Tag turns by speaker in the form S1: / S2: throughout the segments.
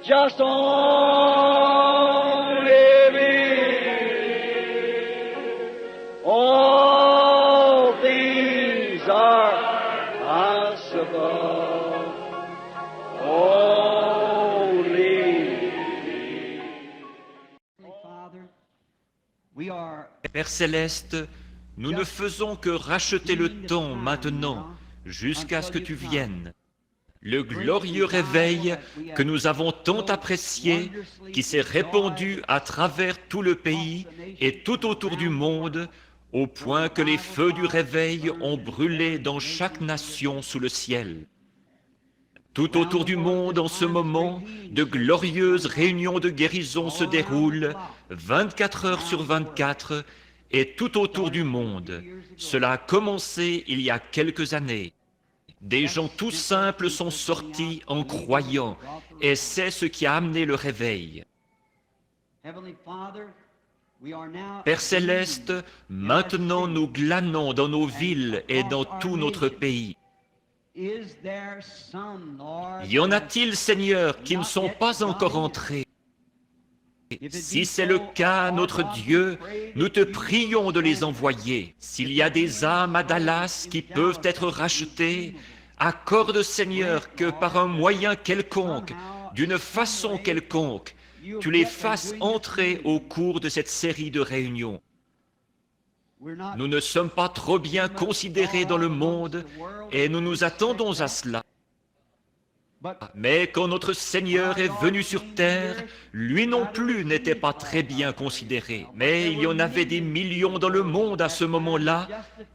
S1: just only believe. All things are possible. Only
S2: Père Céleste, nous ne faisons que racheter le temps maintenant, jusqu'à ce que tu viennes. Le glorieux réveil que nous avons tant apprécié, qui s'est répandu à travers tout le pays et tout autour du monde, au point que les feux du réveil ont brûlé dans chaque nation sous le ciel. Tout autour du monde, en ce moment, de glorieuses réunions de guérison se déroulent, 24 heures sur 24, et tout autour du monde. Cela a commencé il y a quelques années. Des gens tout simples sont sortis en croyant, et c'est ce qui a amené le réveil. Père Céleste, maintenant nous glanons dans nos villes et dans tout notre pays. Y en a-t-il, Seigneur, qui ne sont pas encore entrés? Si c'est le cas, notre Dieu, nous te prions de les envoyer. S'il y a des âmes à Dallas qui peuvent être rachetées, accorde, Seigneur, que par un moyen quelconque, d'une façon quelconque, tu les fasses entrer au cours de cette série de réunions. Nous ne sommes pas trop bien considérés dans le monde et nous nous attendons à cela. Mais quand notre Seigneur est venu sur terre, lui non plus n'était pas très bien considéré. Mais il y en avait des millions dans le monde à ce moment-là,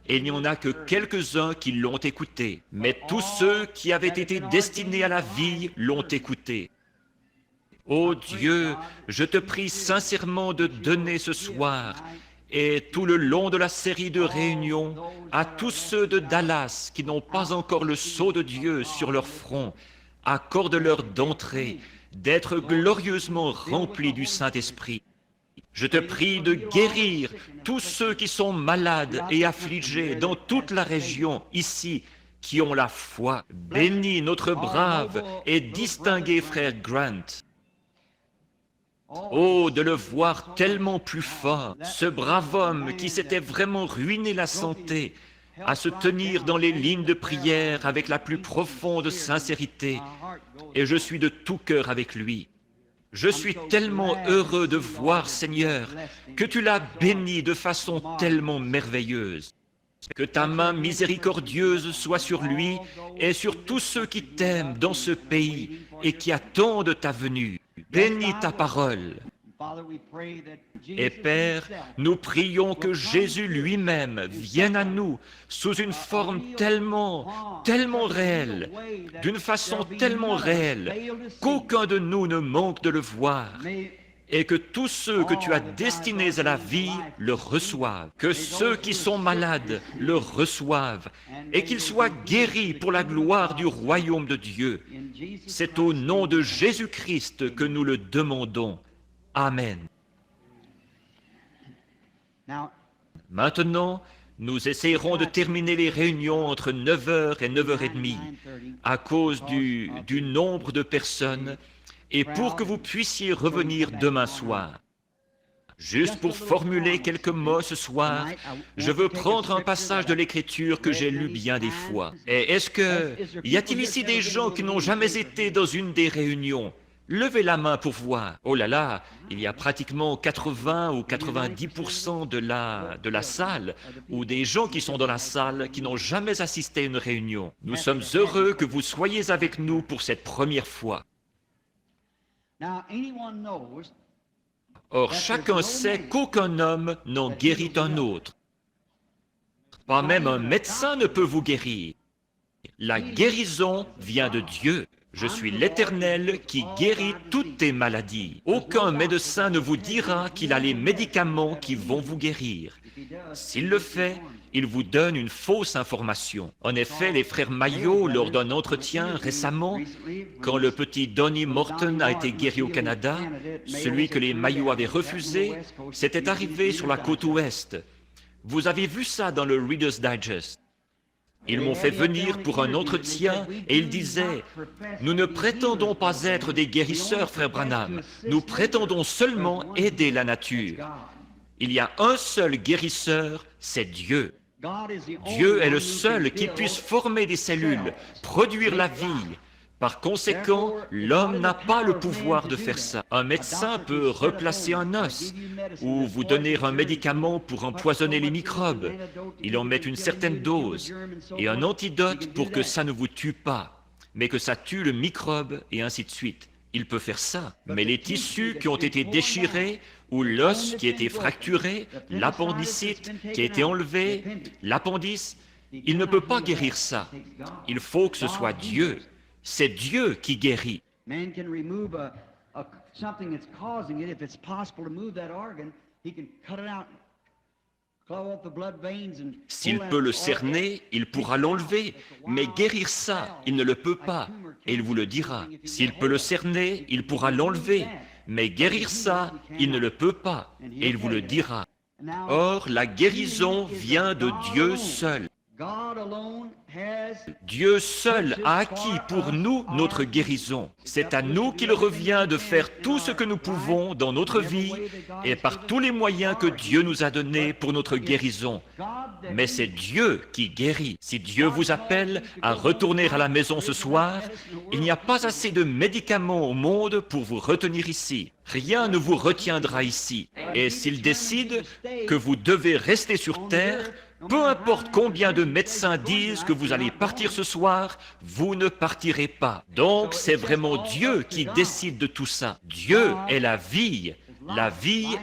S2: et il n'y en a que quelques-uns qui l'ont écouté. Mais tous ceux qui avaient été destinés à la vie l'ont écouté. Ô Dieu, je te prie sincèrement de donner ce soir et tout le long de la série de réunions à tous ceux de Dallas qui n'ont pas encore le sceau de Dieu sur leur front. Accorde-leur d'entrer, d'être glorieusement remplis du Saint-Esprit. Je te prie de guérir tous ceux qui sont malades et affligés dans toute la région, ici, qui ont la foi. Bénis notre brave et distingué frère Grant. Oh, de le voir tellement plus fort, ce brave homme qui s'était vraiment ruiné la santé, à se tenir dans les lignes de prière avec la plus profonde sincérité, et je suis de tout cœur avec lui. Je suis tellement heureux de voir, Seigneur, que tu l'as béni de façon tellement merveilleuse. Que ta main miséricordieuse soit sur lui et sur tous ceux qui t'aiment dans ce pays et qui attendent ta venue. Bénis ta parole. Et Père, nous prions que Jésus lui-même vienne à nous sous une forme tellement réelle, d'une façon tellement réelle, qu'aucun de nous ne manque de le voir, et que tous ceux que tu as destinés à la vie le reçoivent, que ceux qui sont malades le reçoivent, et qu'ils soient guéris pour la gloire du royaume de Dieu. C'est au nom de Jésus-Christ que nous le demandons. Amen. Maintenant, nous essayerons de terminer les réunions entre 9h et 9h30 à cause du nombre de personnes et pour que vous puissiez revenir demain soir. Juste pour formuler quelques mots ce soir, je veux prendre un passage de l'Écriture que j'ai lu bien des fois. Et y a-t-il ici des gens qui n'ont jamais été dans une des réunions? Levez la main pour voir. Oh là là, il y a pratiquement 80 ou 90% de la salle, ou des gens qui sont dans la salle qui n'ont jamais assisté à une réunion. Nous sommes heureux que vous soyez avec nous pour cette première fois. Or, chacun sait qu'aucun homme n'en guérit un autre. Pas même un médecin ne peut vous guérir. La guérison vient de Dieu. Je suis l'Éternel qui guérit toutes tes maladies. Aucun médecin ne vous dira qu'il a les médicaments qui vont vous guérir. S'il le fait, il vous donne une fausse information. En effet, les frères Mayo, lors d'un entretien récemment, quand le petit Donnie Morton a été guéri au Canada, celui que les Mayo avaient refusé, c'était arrivé sur la côte ouest. Vous avez vu ça dans le Reader's Digest. Ils m'ont fait venir pour un entretien et ils disaient, « Nous ne prétendons pas être des guérisseurs, frère Branham. Nous prétendons seulement aider la nature. Il y a un seul guérisseur, c'est Dieu. Dieu est le seul qui puisse former des cellules, produire la vie. Par conséquent, l'homme n'a pas le pouvoir de faire ça. Un médecin peut replacer un os ou vous donner un médicament pour empoisonner les microbes. Il en met une certaine dose et un antidote pour que ça ne vous tue pas, mais que ça tue le microbe et ainsi de suite. Il peut faire ça, mais les tissus qui ont été déchirés ou l'os qui a été fracturé, l'appendicite qui a été enlevé, l'appendice, il ne peut pas guérir ça. Il faut que ce soit Dieu. C'est Dieu qui guérit.
S1: Man can remove something that's causing it. If it's possible to move that organ, he can cut it out, clog up the blood veins and
S2: S'il peut le cerner, il pourra l'enlever, mais guérir ça, il ne le peut pas, et il vous le dira. S'il peut le cerner, il pourra l'enlever, mais guérir ça, il ne le peut pas, et il vous le dira. Or, la guérison vient de Dieu seul. Dieu seul a acquis pour nous notre guérison. C'est à nous qu'il revient de faire tout ce que nous pouvons dans notre vie et par tous les moyens que Dieu nous a donnés pour notre guérison. Mais c'est Dieu qui guérit. Si Dieu vous appelle à retourner à la maison ce soir, il n'y a pas assez de médicaments au monde pour vous retenir ici. Rien ne vous retiendra ici. Et s'il décide que vous devez rester sur terre, peu importe combien de médecins disent que vous allez partir ce soir, vous ne partirez pas. Donc c'est vraiment Dieu qui décide de tout ça. Dieu est la vie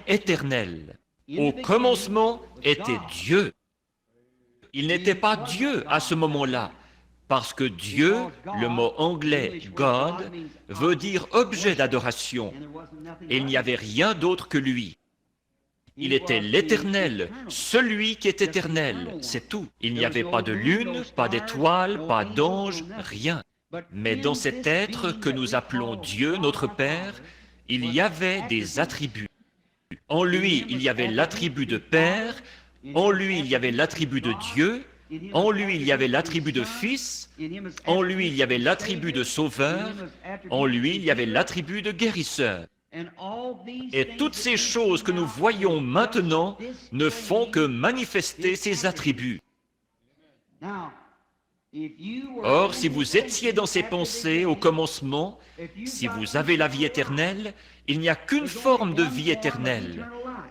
S2: éternelle. Au commencement était Dieu. Il n'était pas Dieu à ce moment-là, parce que Dieu, le mot anglais « God » veut dire objet d'adoration, et il n'y avait rien d'autre que lui. Il était l'Éternel, celui qui est éternel, c'est tout. Il n'y avait pas de lune, pas d'étoile, pas d'ange, rien. Mais dans cet être que nous appelons Dieu, notre Père, il y avait des attributs. En lui, il y avait l'attribut de Père, en lui, il y avait l'attribut de Dieu, en lui, il y avait l'attribut de Fils, en lui, il y avait l'attribut de Sauveur, en lui, il y avait l'attribut de Guérisseur. Et toutes ces choses que nous voyons maintenant ne font que manifester ces attributs. Or, si vous étiez dans ces pensées au commencement, si vous avez la vie éternelle, il n'y a qu'une forme de vie éternelle.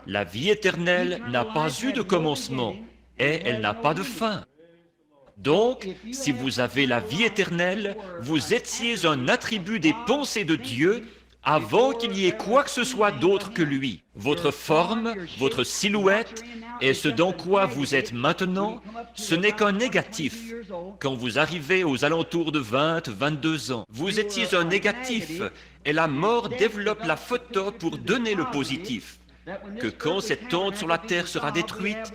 S2: La vie éternelle n'a pas eu de commencement et elle n'a pas de fin. Donc, si vous avez la vie éternelle, vous étiez un attribut des pensées de Dieu avant qu'il y ait quoi que ce soit d'autre que lui. Votre forme, votre silhouette et ce dans quoi vous êtes maintenant, ce n'est qu'un négatif. Quand vous arrivez aux alentours de 20, 22 ans, vous étiez un négatif et la mort développe la photo pour donner le positif. Que quand cette tente sur la terre sera détruite,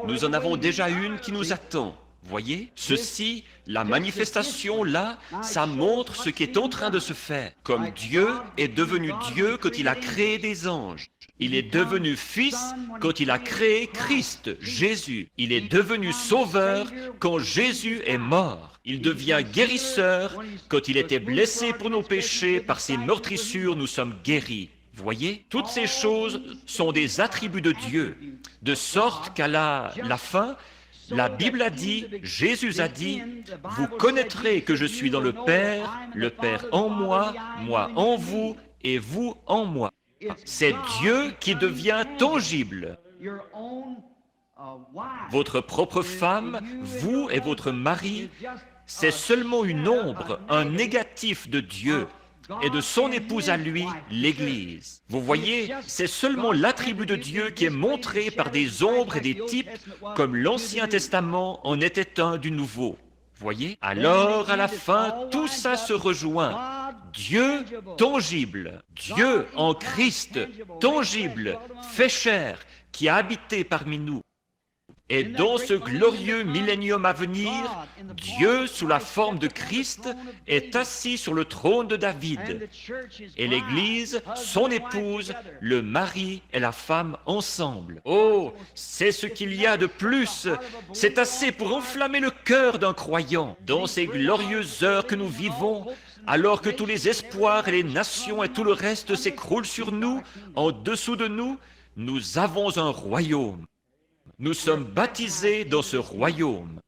S2: nous en avons déjà une qui nous attend. Voyez, ceci, la manifestation là, ça montre ce qui est en train de se faire. Comme Dieu est devenu Dieu quand il a créé des anges. Il est devenu Fils quand il a créé Christ, Jésus. Il est devenu Sauveur quand Jésus est mort. Il devient guérisseur quand il était blessé pour nos péchés. Par ses meurtrissures, nous sommes guéris. Voyez, toutes ces choses sont des attributs de Dieu, de sorte qu'à la fin, la Bible a dit, Jésus a dit, « Vous connaîtrez que je suis dans le Père en moi, moi en vous, et vous en moi. » C'est Dieu qui devient tangible. Votre propre femme, vous et votre mari, c'est seulement une ombre, un négatif de Dieu et de son épouse à lui, l'Église. Vous voyez, c'est seulement l'attribut de Dieu qui est montré par des ombres et des types, comme l'Ancien Testament en était un du Nouveau. Voyez? Alors, à la fin, tout ça se rejoint. Dieu tangible, Dieu en Christ tangible, fait chair, qui a habité parmi nous. Et dans ce glorieux millénium à venir, Dieu, sous la forme de Christ, est assis sur le trône de David. Et l'Église, son épouse, le mari et la femme ensemble. Oh, c'est ce qu'il y a de plus. C'est assez pour enflammer le cœur d'un croyant. Dans ces glorieuses heures que nous vivons, alors que tous les espoirs et les nations et tout le reste s'écroulent sur nous, en dessous de nous, nous avons un royaume. Nous sommes baptisés dans ce royaume.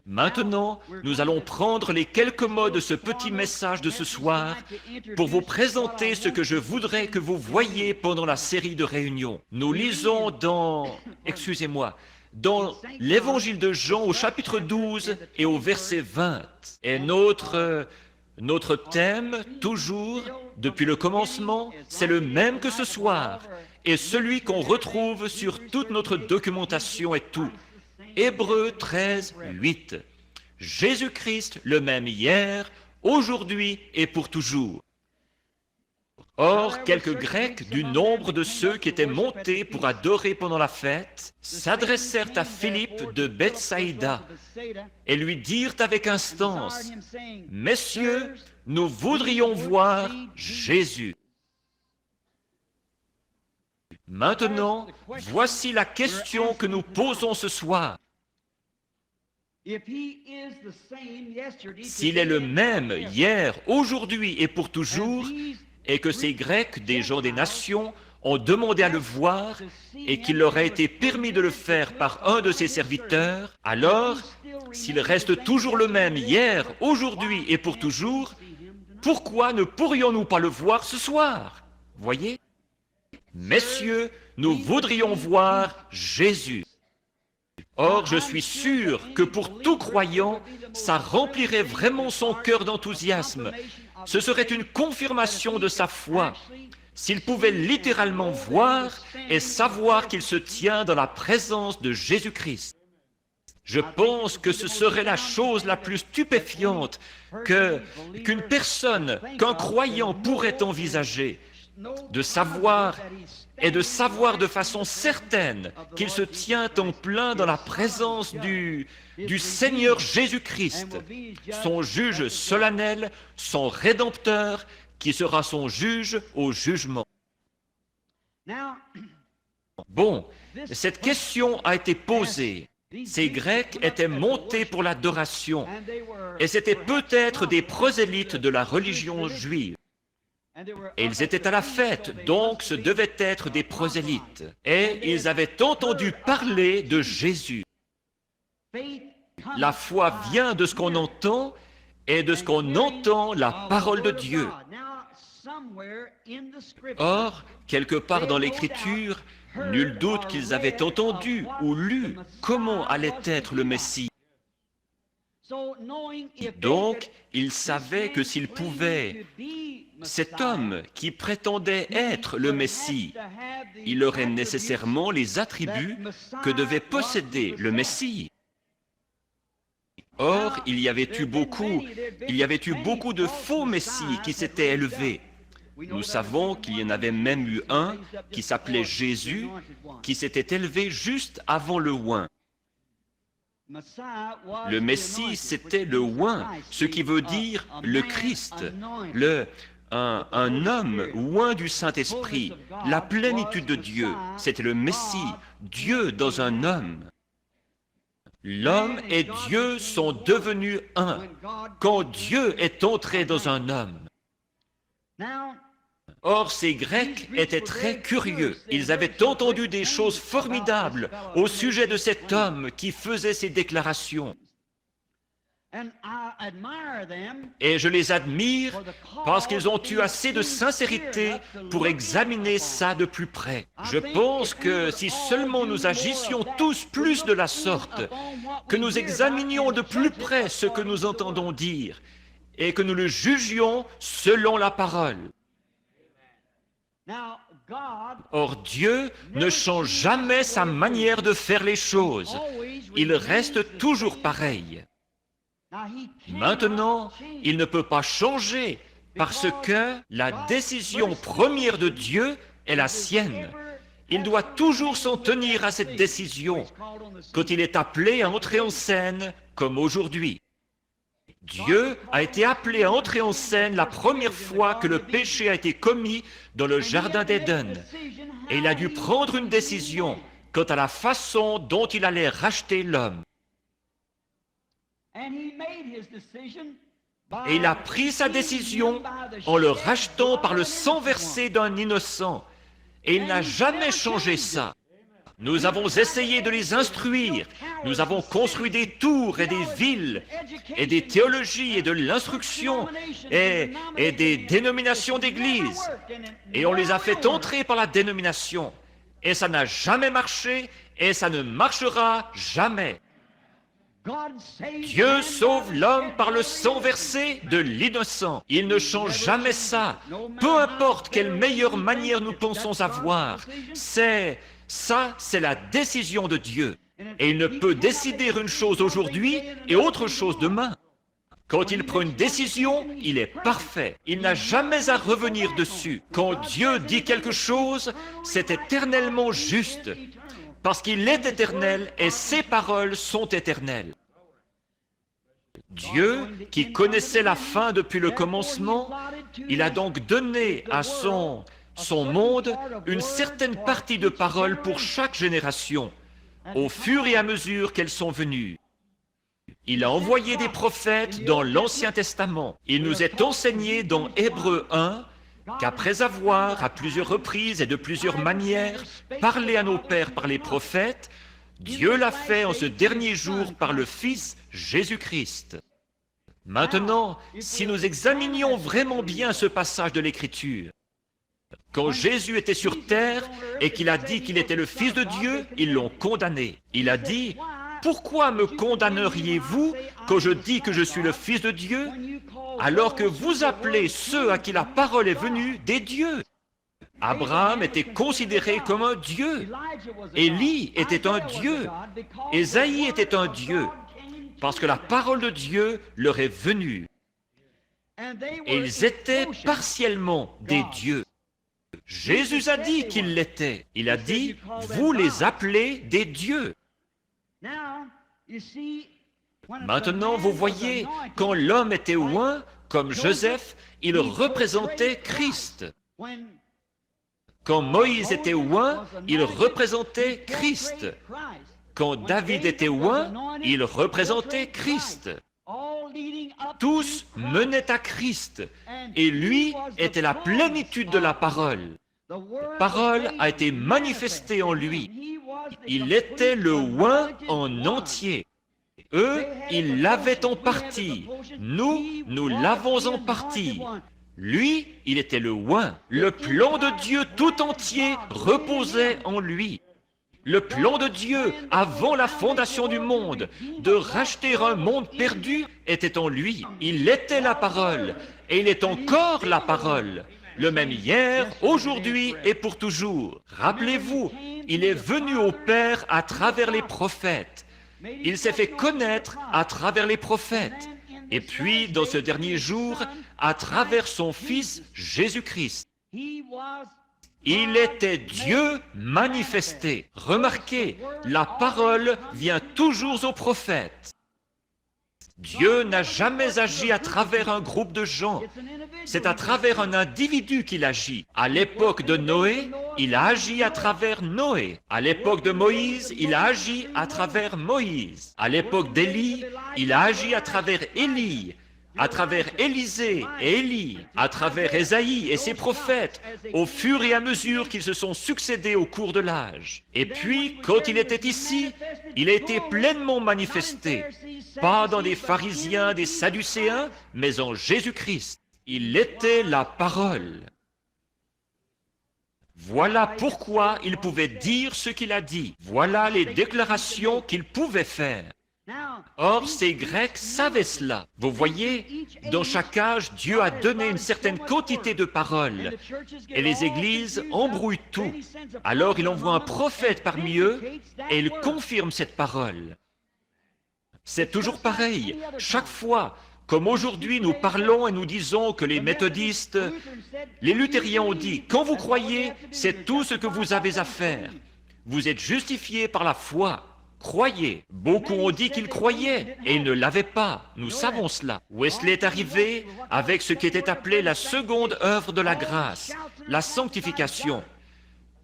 S2: Maintenant, nous allons prendre les quelques mots de ce petit message de ce soir pour vous présenter ce que je voudrais que vous voyiez pendant la série de réunions. Nous lisons dans l'Évangile de Jean au chapitre 12 et au verset 20. Et notre thème, toujours, depuis le commencement, c'est le même que ce soir, et celui qu'on retrouve sur toute notre documentation et tout. Hébreux 13, 8. Jésus-Christ, le même hier, aujourd'hui et pour toujours. Or, quelques Grecs du nombre de ceux qui étaient montés pour adorer pendant la fête s'adressèrent à Philippe de Bethsaïda et lui dirent avec instance, « Messieurs, nous voudrions voir Jésus. » Maintenant, voici la question que nous posons ce soir. S'il est le même hier, aujourd'hui et pour toujours, et que ces Grecs, des gens des nations, ont demandé à le voir, et qu'il leur a été permis de le faire par un de ses serviteurs, alors, s'il reste toujours le même hier, aujourd'hui et pour toujours, pourquoi ne pourrions-nous pas le voir ce soir? Voyez? Messieurs, nous voudrions voir Jésus. Or, je suis sûr que pour tout croyant, ça remplirait vraiment son cœur d'enthousiasme. Ce serait une confirmation de sa foi, s'il pouvait littéralement voir et savoir qu'il se tient dans la présence de Jésus-Christ. Je pense que ce serait la chose la plus stupéfiante qu'une personne, qu'un croyant pourrait envisager, de savoir de façon certaine qu'il se tient en plein dans la présence du Seigneur Jésus-Christ, son juge solennel, son rédempteur, qui sera son juge au jugement. Bon, cette question a été posée. Ces Grecs étaient montés pour l'adoration, et c'étaient peut-être des prosélytes de la religion juive. Et ils étaient à la fête, donc ce devaient être des prosélytes. Et ils avaient entendu parler de Jésus. La foi vient de ce qu'on entend, et de ce qu'on entend la parole de Dieu. Or, quelque part dans l'Écriture, nul doute qu'ils avaient entendu ou lu comment allait être le Messie. Donc, ils savaient que s'ils pouvaient, cet homme qui prétendait être le Messie, il aurait nécessairement les attributs que devait posséder le Messie. Or, il y avait eu beaucoup de faux Messies qui s'étaient élevés. Nous savons qu'il y en avait même eu un qui s'appelait Jésus, qui s'était élevé juste avant le oint. Le Messie, c'était le oint, ce qui veut dire le Christ, un homme oint du Saint-Esprit, la plénitude de Dieu. C'était le Messie, Dieu dans un homme. L'homme et Dieu sont devenus un, quand Dieu est entré dans un homme. Or, ces Grecs étaient très curieux. Ils avaient entendu des choses formidables au sujet de cet homme qui faisait ces déclarations. Et je les admire parce qu'ils ont eu assez de sincérité pour examiner ça de plus près. Je pense que si seulement nous agissions tous plus de la sorte, que nous examinions de plus près ce que nous entendons dire et que nous le jugions selon la parole. Or, Dieu ne change jamais sa manière de faire les choses. Il reste toujours pareil. Maintenant, il ne peut pas changer parce que la décision première de Dieu est la sienne. Il doit toujours s'en tenir à cette décision quand il est appelé à entrer en scène, comme aujourd'hui. Dieu a été appelé à entrer en scène la première fois que le péché a été commis dans le jardin d'Éden. Et il a dû prendre une décision quant à la façon dont il allait racheter l'homme. Et il a pris sa décision en le rachetant par le sang versé d'un innocent. Et il n'a jamais changé ça. Nous avons essayé de les instruire. Nous avons construit des tours et des villes, et des théologies et de l'instruction, et des dénominations d'église. Et on les a fait entrer par la dénomination. Et ça n'a jamais marché, et ça ne marchera jamais. Dieu sauve l'homme par le sang versé de l'innocent. Il ne change jamais ça. Peu importe quelle meilleure manière nous pensons avoir, c'est la décision de Dieu. Et il ne peut décider une chose aujourd'hui et autre chose demain. Quand il prend une décision, il est parfait. Il n'a jamais à revenir dessus. Quand Dieu dit quelque chose, c'est éternellement juste. Parce qu'il est éternel et ses paroles sont éternelles. Dieu, qui connaissait la fin depuis le commencement, il a donc donné à son monde une certaine partie de paroles pour chaque génération, au fur et à mesure qu'elles sont venues. Il a envoyé des prophètes dans l'Ancien Testament. Il nous est enseigné dans Hébreux 1 qu'après avoir, à plusieurs reprises et de plusieurs manières, parlé à nos pères par les prophètes, Dieu l'a fait en ce dernier jour par le Fils Jésus-Christ. Maintenant, si nous examinions vraiment bien ce passage de l'Écriture, quand Jésus était sur terre et qu'il a dit qu'il était le Fils de Dieu, ils l'ont condamné. Il a dit, « Pourquoi me condamneriez-vous quand je dis que je suis le Fils de Dieu, alors que vous appelez ceux à qui la parole est venue des dieux ?» Abraham était considéré comme un Dieu. Élie était un Dieu. Ésaïe était un Dieu, parce que la parole de Dieu leur est venue. Et ils étaient partiellement des dieux. Jésus a dit qu'ils l'étaient. Il a dit, vous les appelez des dieux. Maintenant, vous voyez, quand l'homme était oint, comme Joseph, il représentait Christ. Quand Moïse était oint, il représentait Christ. Quand David était oint, il représentait Christ. Tous menaient à Christ, et lui était la plénitude de la parole. La parole a été manifestée en lui. Il était le oint en entier. Eux, ils l'avaient en partie. Nous l'avons en partie. Lui, il était le oint. Le plan de Dieu tout entier reposait en lui. Le plan de Dieu, avant la fondation du monde, de racheter un monde perdu, était en lui. Il était la parole, et il est encore la parole. Le même hier, aujourd'hui et pour toujours. Rappelez-vous, il est venu au Père à travers les prophètes. Il s'est fait connaître à travers les prophètes. Et puis, dans ce dernier jour, à travers son Fils Jésus-Christ. Il était Dieu manifesté. Remarquez, la parole vient toujours aux prophètes. Dieu n'a jamais agi à travers un groupe de gens. C'est à travers un individu qu'il agit. À l'époque de Noé, il a agi à travers Noé. À l'époque de Moïse, il a agi à travers Moïse. À l'époque d'Élie, il a agi à travers Élie. À travers Élisée et Élie, à travers Ésaïe et ses prophètes, au fur et à mesure qu'ils se sont succédés au cours de l'âge. Et puis, quand il était ici, il a été pleinement manifesté, pas dans des pharisiens, des sadducéens, mais en Jésus-Christ. Il était la parole. Voilà pourquoi il pouvait dire ce qu'il a dit. Voilà les déclarations qu'il pouvait faire. Or, ces Grecs savaient cela. Vous voyez, dans chaque âge, Dieu a donné une certaine quantité de paroles. Et les églises embrouillent tout. Alors, il envoie un prophète parmi eux et il confirme cette parole. C'est toujours pareil. Chaque fois Comme aujourd'hui nous parlons et nous disons que les méthodistes, les luthériens ont dit, quand vous croyez, c'est tout ce que vous avez à faire. Vous êtes justifiés par la foi. Croyez. Beaucoup ont dit qu'ils croyaient et ils ne l'avaient pas. Nous savons cela. Wesley est arrivé avec ce qui était appelé la seconde œuvre de la grâce, la sanctification.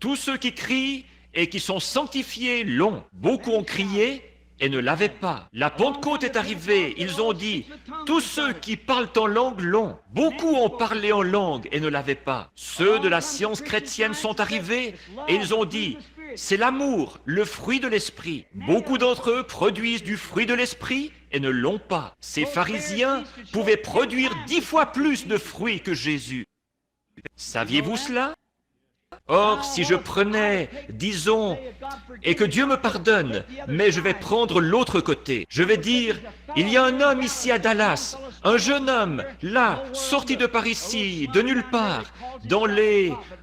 S2: Tous ceux qui crient et qui sont sanctifiés l'ont. Beaucoup ont crié et ne l'avaient pas. La Pentecôte est arrivée, ils ont dit, tous ceux qui parlent en langue l'ont. Beaucoup ont parlé en langue et ne l'avaient pas. Ceux de la science chrétienne sont arrivés et ils ont dit, c'est l'amour, le fruit de l'esprit. Beaucoup d'entre eux produisent du fruit de l'esprit et ne l'ont pas. Ces pharisiens pouvaient produire 10 fois plus de fruits que Jésus. Saviez-vous cela? Or, si je prenais, disons, et que Dieu me pardonne, mais je vais prendre l'autre côté. Je vais dire, il y a un homme ici à Dallas, un jeune homme, là, sorti de par ici, de nulle part, dans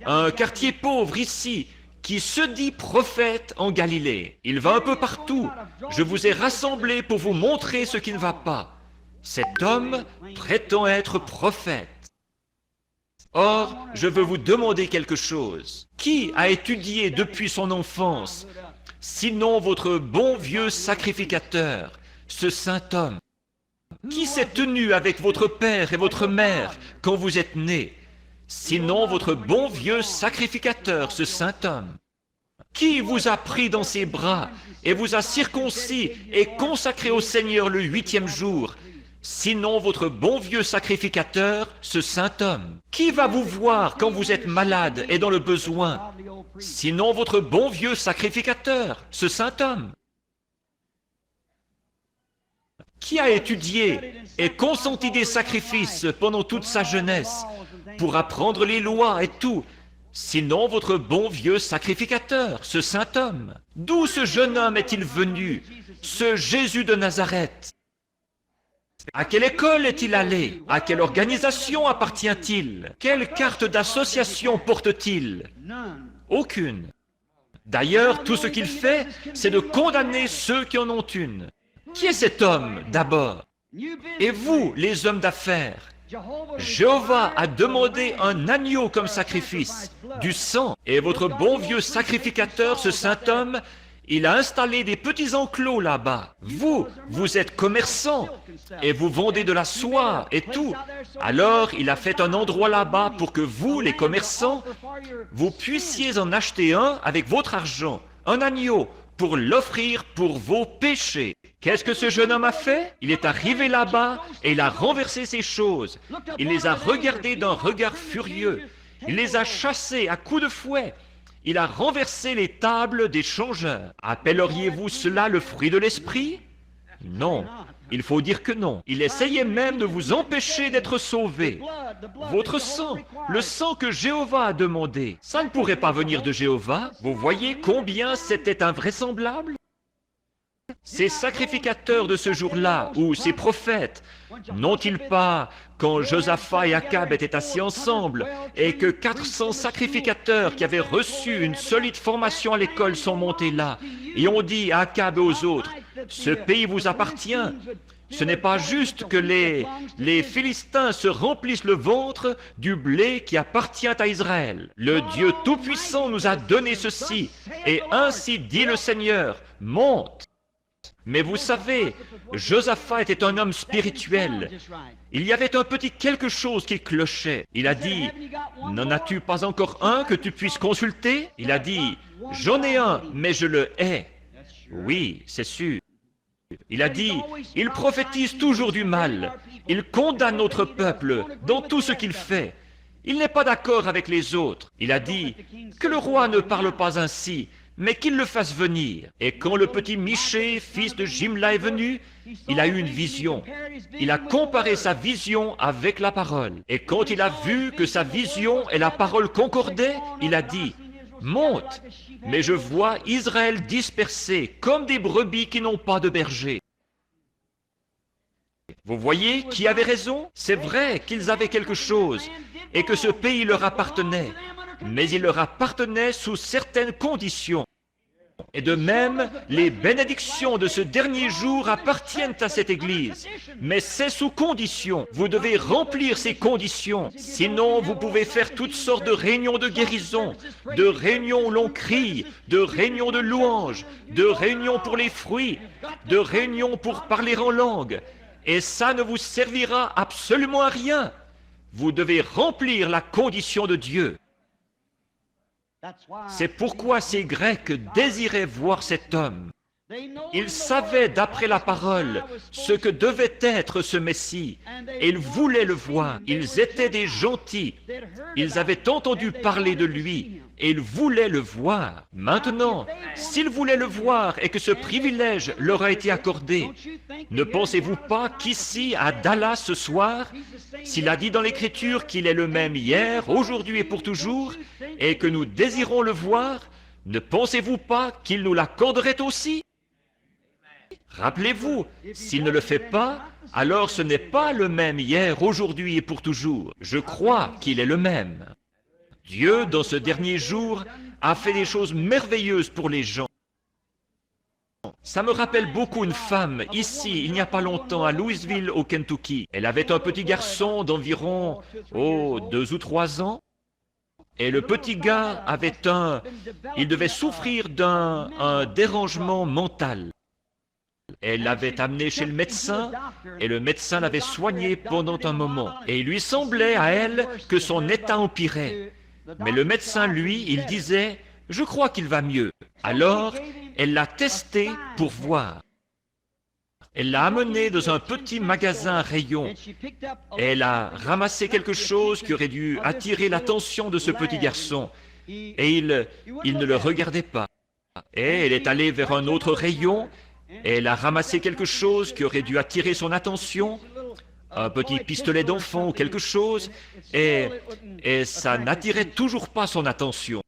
S2: un quartier pauvre ici, qui se dit prophète en Galilée. Il va un peu partout. Je vous ai rassemblés pour vous montrer ce qui ne va pas. Cet homme prétend être prophète. Or, je veux vous demander quelque chose. Qui a étudié depuis son enfance, sinon votre bon vieux sacrificateur, ce saint homme? Qui s'est tenu avec votre père et votre mère quand vous êtes nés, sinon votre bon vieux sacrificateur, ce saint homme? Qui vous a pris dans ses bras et vous a circoncis et consacré au Seigneur le 8e jour, sinon votre bon vieux sacrificateur, ce saint homme? Qui va vous voir quand vous êtes malade et dans le besoin, sinon votre bon vieux sacrificateur, ce saint homme? Qui a étudié et consenti des sacrifices pendant toute sa jeunesse pour apprendre les lois et tout, sinon votre bon vieux sacrificateur, ce saint homme? D'où ce jeune homme est-il venu, ce Jésus de Nazareth? À quelle école est-il allé? À quelle organisation appartient-il? Quelle carte d'association porte-t-il? Aucune. D'ailleurs, tout ce qu'il fait, c'est de condamner ceux qui en ont une. Qui est cet homme, d'abord? Et vous, les hommes d'affaires? Jéhovah a demandé un agneau comme sacrifice, du sang, et votre bon vieux sacrificateur, ce saint homme, il a installé des petits enclos là-bas. Vous êtes commerçants et vous vendez de la soie et tout. Alors, il a fait un endroit là-bas pour que vous, les commerçants, vous puissiez en acheter un avec votre argent, un agneau, pour l'offrir pour vos péchés. Qu'est-ce que ce jeune homme a fait? Il est arrivé là-bas et il a renversé ces choses. Il les a regardées d'un regard furieux. Il les a chassées à coups de fouet. Il a renversé les tables des changeurs. Appelleriez-vous cela le fruit de l'esprit? Non, il faut dire que non. Il essayait même de vous empêcher d'être sauvés. Votre sang, le sang que Jéhovah a demandé, ça ne pourrait pas venir de Jéhovah. Vous voyez combien c'était invraisemblable? Ces sacrificateurs de ce jour-là, ou ces prophètes, n'ont-ils pas, quand Josaphat et Akab étaient assis ensemble, et que 400 sacrificateurs qui avaient reçu une solide formation à l'école sont montés là, et ont dit à Akab et aux autres, « Ce pays vous appartient. Ce n'est pas juste que les Philistins se remplissent le ventre du blé qui appartient à Israël. Le Dieu Tout-Puissant nous a donné ceci, et ainsi dit le Seigneur, monte. » Mais vous savez, Josaphat était un homme spirituel. Il y avait un petit quelque chose qui clochait. Il a dit, « N'en as-tu pas encore un que tu puisses consulter ?» Il a dit, « J'en ai un, mais je le hais. » Oui, c'est sûr. Il a dit, « Il prophétise toujours du mal. Il condamne notre peuple dans tout ce qu'il fait. Il n'est pas d'accord avec les autres. » Il a dit, « Que le roi ne parle pas ainsi, mais qu'il le fasse venir. » Et quand le petit Michée, fils de Jimla, est venu, il a eu une vision. Il a comparé sa vision avec la parole. Et quand il a vu que sa vision et la parole concordaient, il a dit, « Monte, mais je vois Israël dispersé comme des brebis qui n'ont pas de berger. » Vous voyez qui avait raison? C'est vrai qu'ils avaient quelque chose et que ce pays leur appartenait. Mais il leur appartenait sous certaines conditions. Et de même, les bénédictions de ce dernier jour appartiennent à cette Église. Mais c'est sous condition. Vous devez remplir ces conditions. Sinon, vous pouvez faire toutes sortes de réunions de guérison, de réunions où l'on crie, de réunions de louanges, de réunions pour les fruits, de réunions pour parler en langue. Et ça ne vous servira absolument à rien. Vous devez remplir la condition de Dieu. C'est pourquoi ces Grecs désiraient voir cet homme. Ils savaient, d'après la parole, ce que devait être ce Messie, et ils voulaient le voir. Ils étaient des gentils. Ils avaient entendu parler de lui, et ils voulaient le voir. Maintenant, s'ils voulaient le voir et que ce privilège leur a été accordé, ne pensez-vous pas qu'ici, à Dallas ce soir, s'il a dit dans l'Écriture qu'il est le même hier, aujourd'hui et pour toujours, et que nous désirons le voir, ne pensez-vous pas qu'il nous l'accorderait aussi? Rappelez-vous, s'il ne le fait pas, alors ce n'est pas le même hier, aujourd'hui et pour toujours. Je crois qu'il est le même. Dieu, dans ce dernier jour, a fait des choses merveilleuses pour les gens. Ça me rappelle beaucoup une femme, ici, il n'y a pas longtemps, à Louisville, au Kentucky. Elle avait un petit garçon d'environ, 2 ou 3 ans. Et le petit gars il devait souffrir d'un dérangement mental. Elle l'avait amené chez le médecin, et le médecin l'avait soigné pendant un moment. Et il lui semblait à elle que son état empirait. Mais le médecin, lui, il disait, « Je crois qu'il va mieux. » Alors, elle l'a testé pour voir. Elle l'a amené dans un petit magasin à rayons. Elle a ramassé quelque chose qui aurait dû attirer l'attention de ce petit garçon. Et il ne le regardait pas. Et elle est allée vers un autre rayon. Et elle a ramassé quelque chose qui aurait dû attirer son attention, un petit pistolet d'enfant ou quelque chose, et ça n'attirait toujours pas son attention.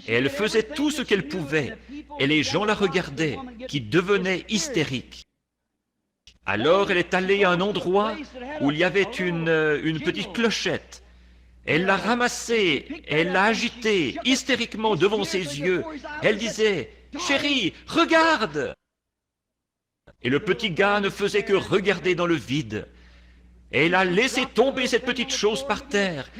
S2: Et elle faisait tout ce qu'elle pouvait, et les gens la regardaient, qui devenaient hystériques. Alors elle est allée à un endroit où il y avait une petite clochette. Elle l'a ramassée, elle l'a agitée hystériquement devant ses yeux. Elle disait, « Chérie, regarde !» Et le petit gars ne faisait que regarder dans le vide. Et elle a laissé tomber cette petite chose par terre.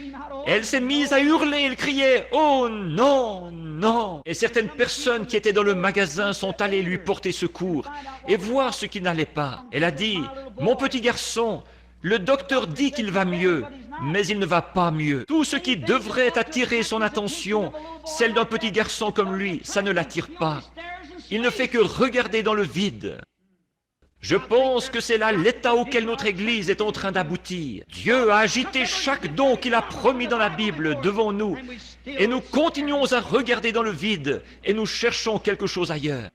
S2: Elle s'est mise à hurler, elle criait « Oh non, non !» Et certaines personnes qui étaient dans le magasin sont allées lui porter secours et voir ce qui n'allait pas. Elle a dit « Mon petit garçon, le docteur dit qu'il va mieux, mais il ne va pas mieux. Tout ce qui devrait attirer son attention, celle d'un petit garçon comme lui, ça ne l'attire pas. Il ne fait que regarder dans le vide. » Je pense que c'est là l'état auquel notre Église est en train d'aboutir. Dieu a agité chaque don qu'il a promis dans la Bible devant nous, et nous continuons à regarder dans le vide, et nous cherchons quelque chose ailleurs.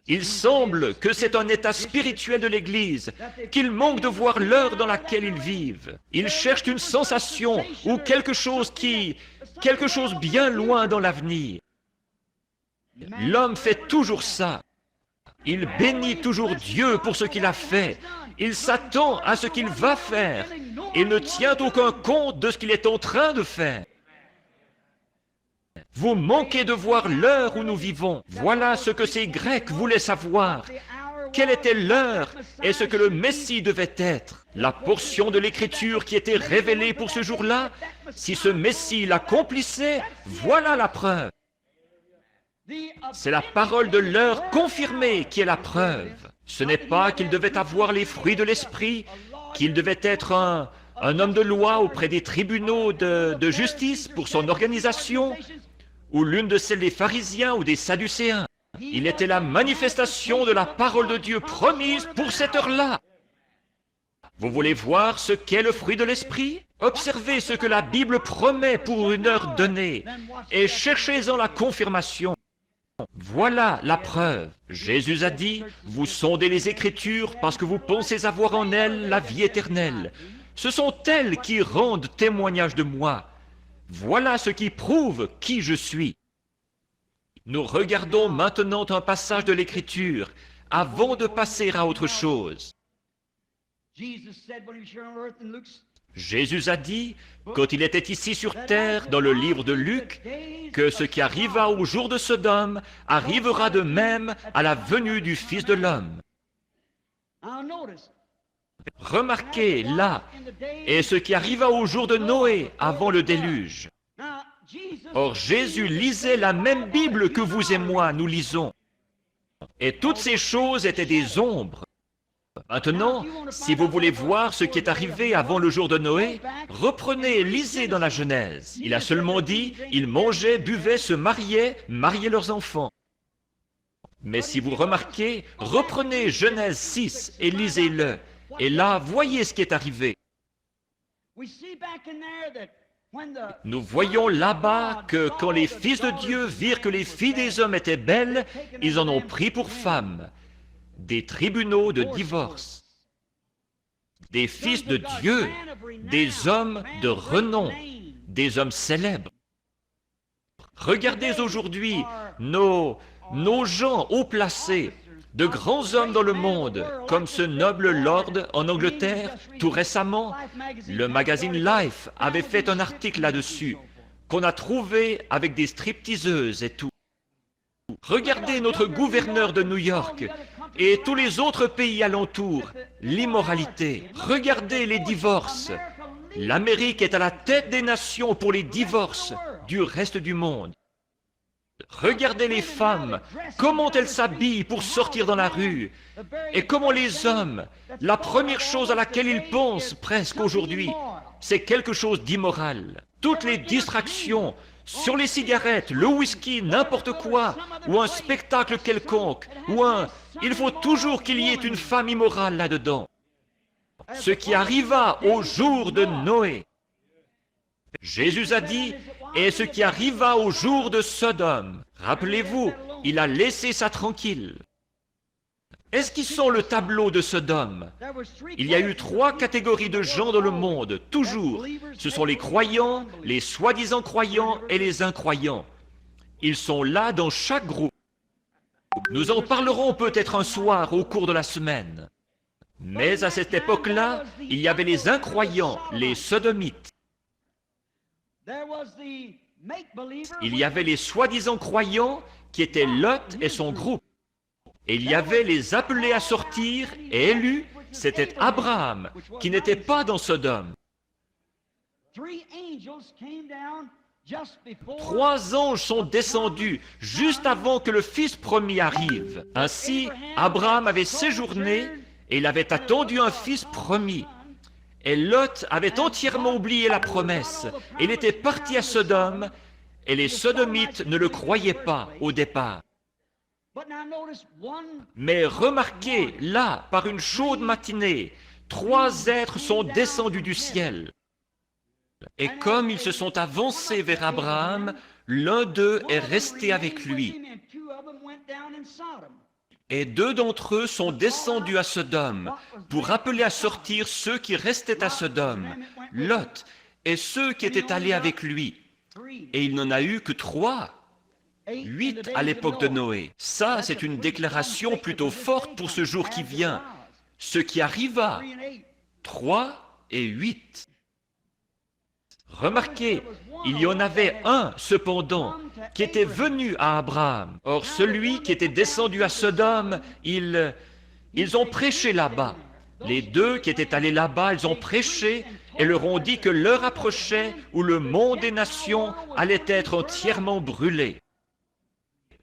S2: Il semble que c'est un état spirituel de l'Église, qu'il manque de voir l'heure dans laquelle ils vivent. Ils cherchent une sensation ou quelque chose bien loin dans l'avenir. L'homme fait toujours ça. Il bénit toujours Dieu pour ce qu'il a fait. Il s'attend à ce qu'il va faire. Il ne tient aucun compte de ce qu'il est en train de faire. Vous manquez de voir l'heure où nous vivons. Voilà ce que ces Grecs voulaient savoir. Quelle était l'heure et ce que le Messie devait être. La portion de l'Écriture qui était révélée pour ce jour-là, si ce Messie l'accomplissait, voilà la preuve. C'est la parole de l'heure confirmée qui est la preuve. Ce n'est pas qu'il devait avoir les fruits de l'esprit, qu'il devait être un homme de loi auprès des tribunaux de justice pour son organisation, ou l'une de celles des pharisiens ou des sadducéens. Il était la manifestation de la parole de Dieu promise pour cette heure-là. Vous voulez voir ce qu'est le fruit de l'esprit? Observez ce que la Bible promet pour une heure donnée et cherchez-en la confirmation. Voilà la preuve. Jésus a dit, « Vous sondez les Écritures parce que vous pensez avoir en elles la vie éternelle. Ce sont elles qui rendent témoignage de moi. Voilà ce qui prouve qui je suis. » Nous regardons maintenant un passage de l'Écriture avant de passer à autre chose. Jésus a dit, quand il était ici sur terre, dans le livre de Luc, que ce qui arriva au jour de Sodome arrivera de même à la venue du Fils de l'homme. Remarquez là, et ce qui arriva au jour de Noé avant le déluge. Or Jésus lisait la même Bible que vous et moi, nous lisons. Et toutes ces choses étaient des ombres. Maintenant, si vous voulez voir ce qui est arrivé avant le jour de Noé, reprenez et lisez dans la Genèse. Il a seulement dit, ils mangeaient, buvaient, se mariaient leurs enfants. Mais si vous remarquez, reprenez Genèse 6 et lisez-le. Et là, voyez ce qui est arrivé. Nous voyons là-bas que quand les fils de Dieu virent que les filles des hommes étaient belles, ils en ont pris pour femmes des tribunaux de divorce. Des fils de Dieu, des hommes de renom, des hommes célèbres. Regardez aujourd'hui nos gens haut placés, de grands hommes dans le monde, comme ce noble lord en Angleterre, tout récemment. Le magazine Life avait fait un article là-dessus, qu'on a trouvé avec des stripteaseuses et tout. Regardez notre gouverneur de New York et tous les autres pays alentours, l'immoralité. Regardez les divorces. L'Amérique est à la tête des nations pour les divorces du reste du monde. Regardez les femmes, comment elles s'habillent pour sortir dans la rue, et comment les hommes, la première chose à laquelle ils pensent presque aujourd'hui, c'est quelque chose d'immoral. Toutes les distractions sur les cigarettes, le whisky, n'importe quoi, ou un spectacle quelconque, ou il faut toujours qu'il y ait une femme immorale là-dedans. Ce qui arriva au jour de Noé. Jésus a dit, et ce qui arriva au jour de Sodome. Rappelez-vous, il a laissé ça tranquille. Est-ce qu'ils sont le tableau de Sodome? Il y a eu 3 catégories de gens dans le monde, toujours. Ce sont les croyants, les soi-disant croyants et les incroyants. Ils sont là dans chaque groupe. Nous en parlerons peut-être un soir au cours de la semaine. Mais à cette époque-là, il y avait les incroyants, les sodomites. Il y avait les soi-disant croyants qui étaient Lot et son groupe. Et il y avait les appelés à sortir et élus, c'était Abraham, qui n'était pas dans Sodome. 3 anges sont descendus juste avant que le Fils promis arrive. Ainsi, Abraham avait séjourné et il avait attendu un fils promis. Et Lot avait entièrement oublié la promesse. Il était parti à Sodome et les sodomites ne le croyaient pas au départ. Mais remarquez, là, par une chaude matinée, 3 êtres sont descendus du ciel. Et comme ils se sont avancés vers Abraham, l'un d'eux est resté avec lui. Et 2 d'entre eux sont descendus à Sodome pour appeler à sortir ceux qui restaient à Sodome, Lot et ceux qui étaient allés avec lui. Et il n'en a eu que 3. 8 à l'époque de Noé. Ça, c'est une déclaration plutôt forte pour ce jour qui vient. Ce qui arriva, 3 et 8. Remarquez, il y en avait un, cependant, qui était venu à Abraham. Or, celui qui était descendu à Sodome, ils ont prêché là-bas. Les 2 qui étaient allés là-bas, ils ont prêché et leur ont dit que l'heure approchait où le monde des nations allait être entièrement brûlé.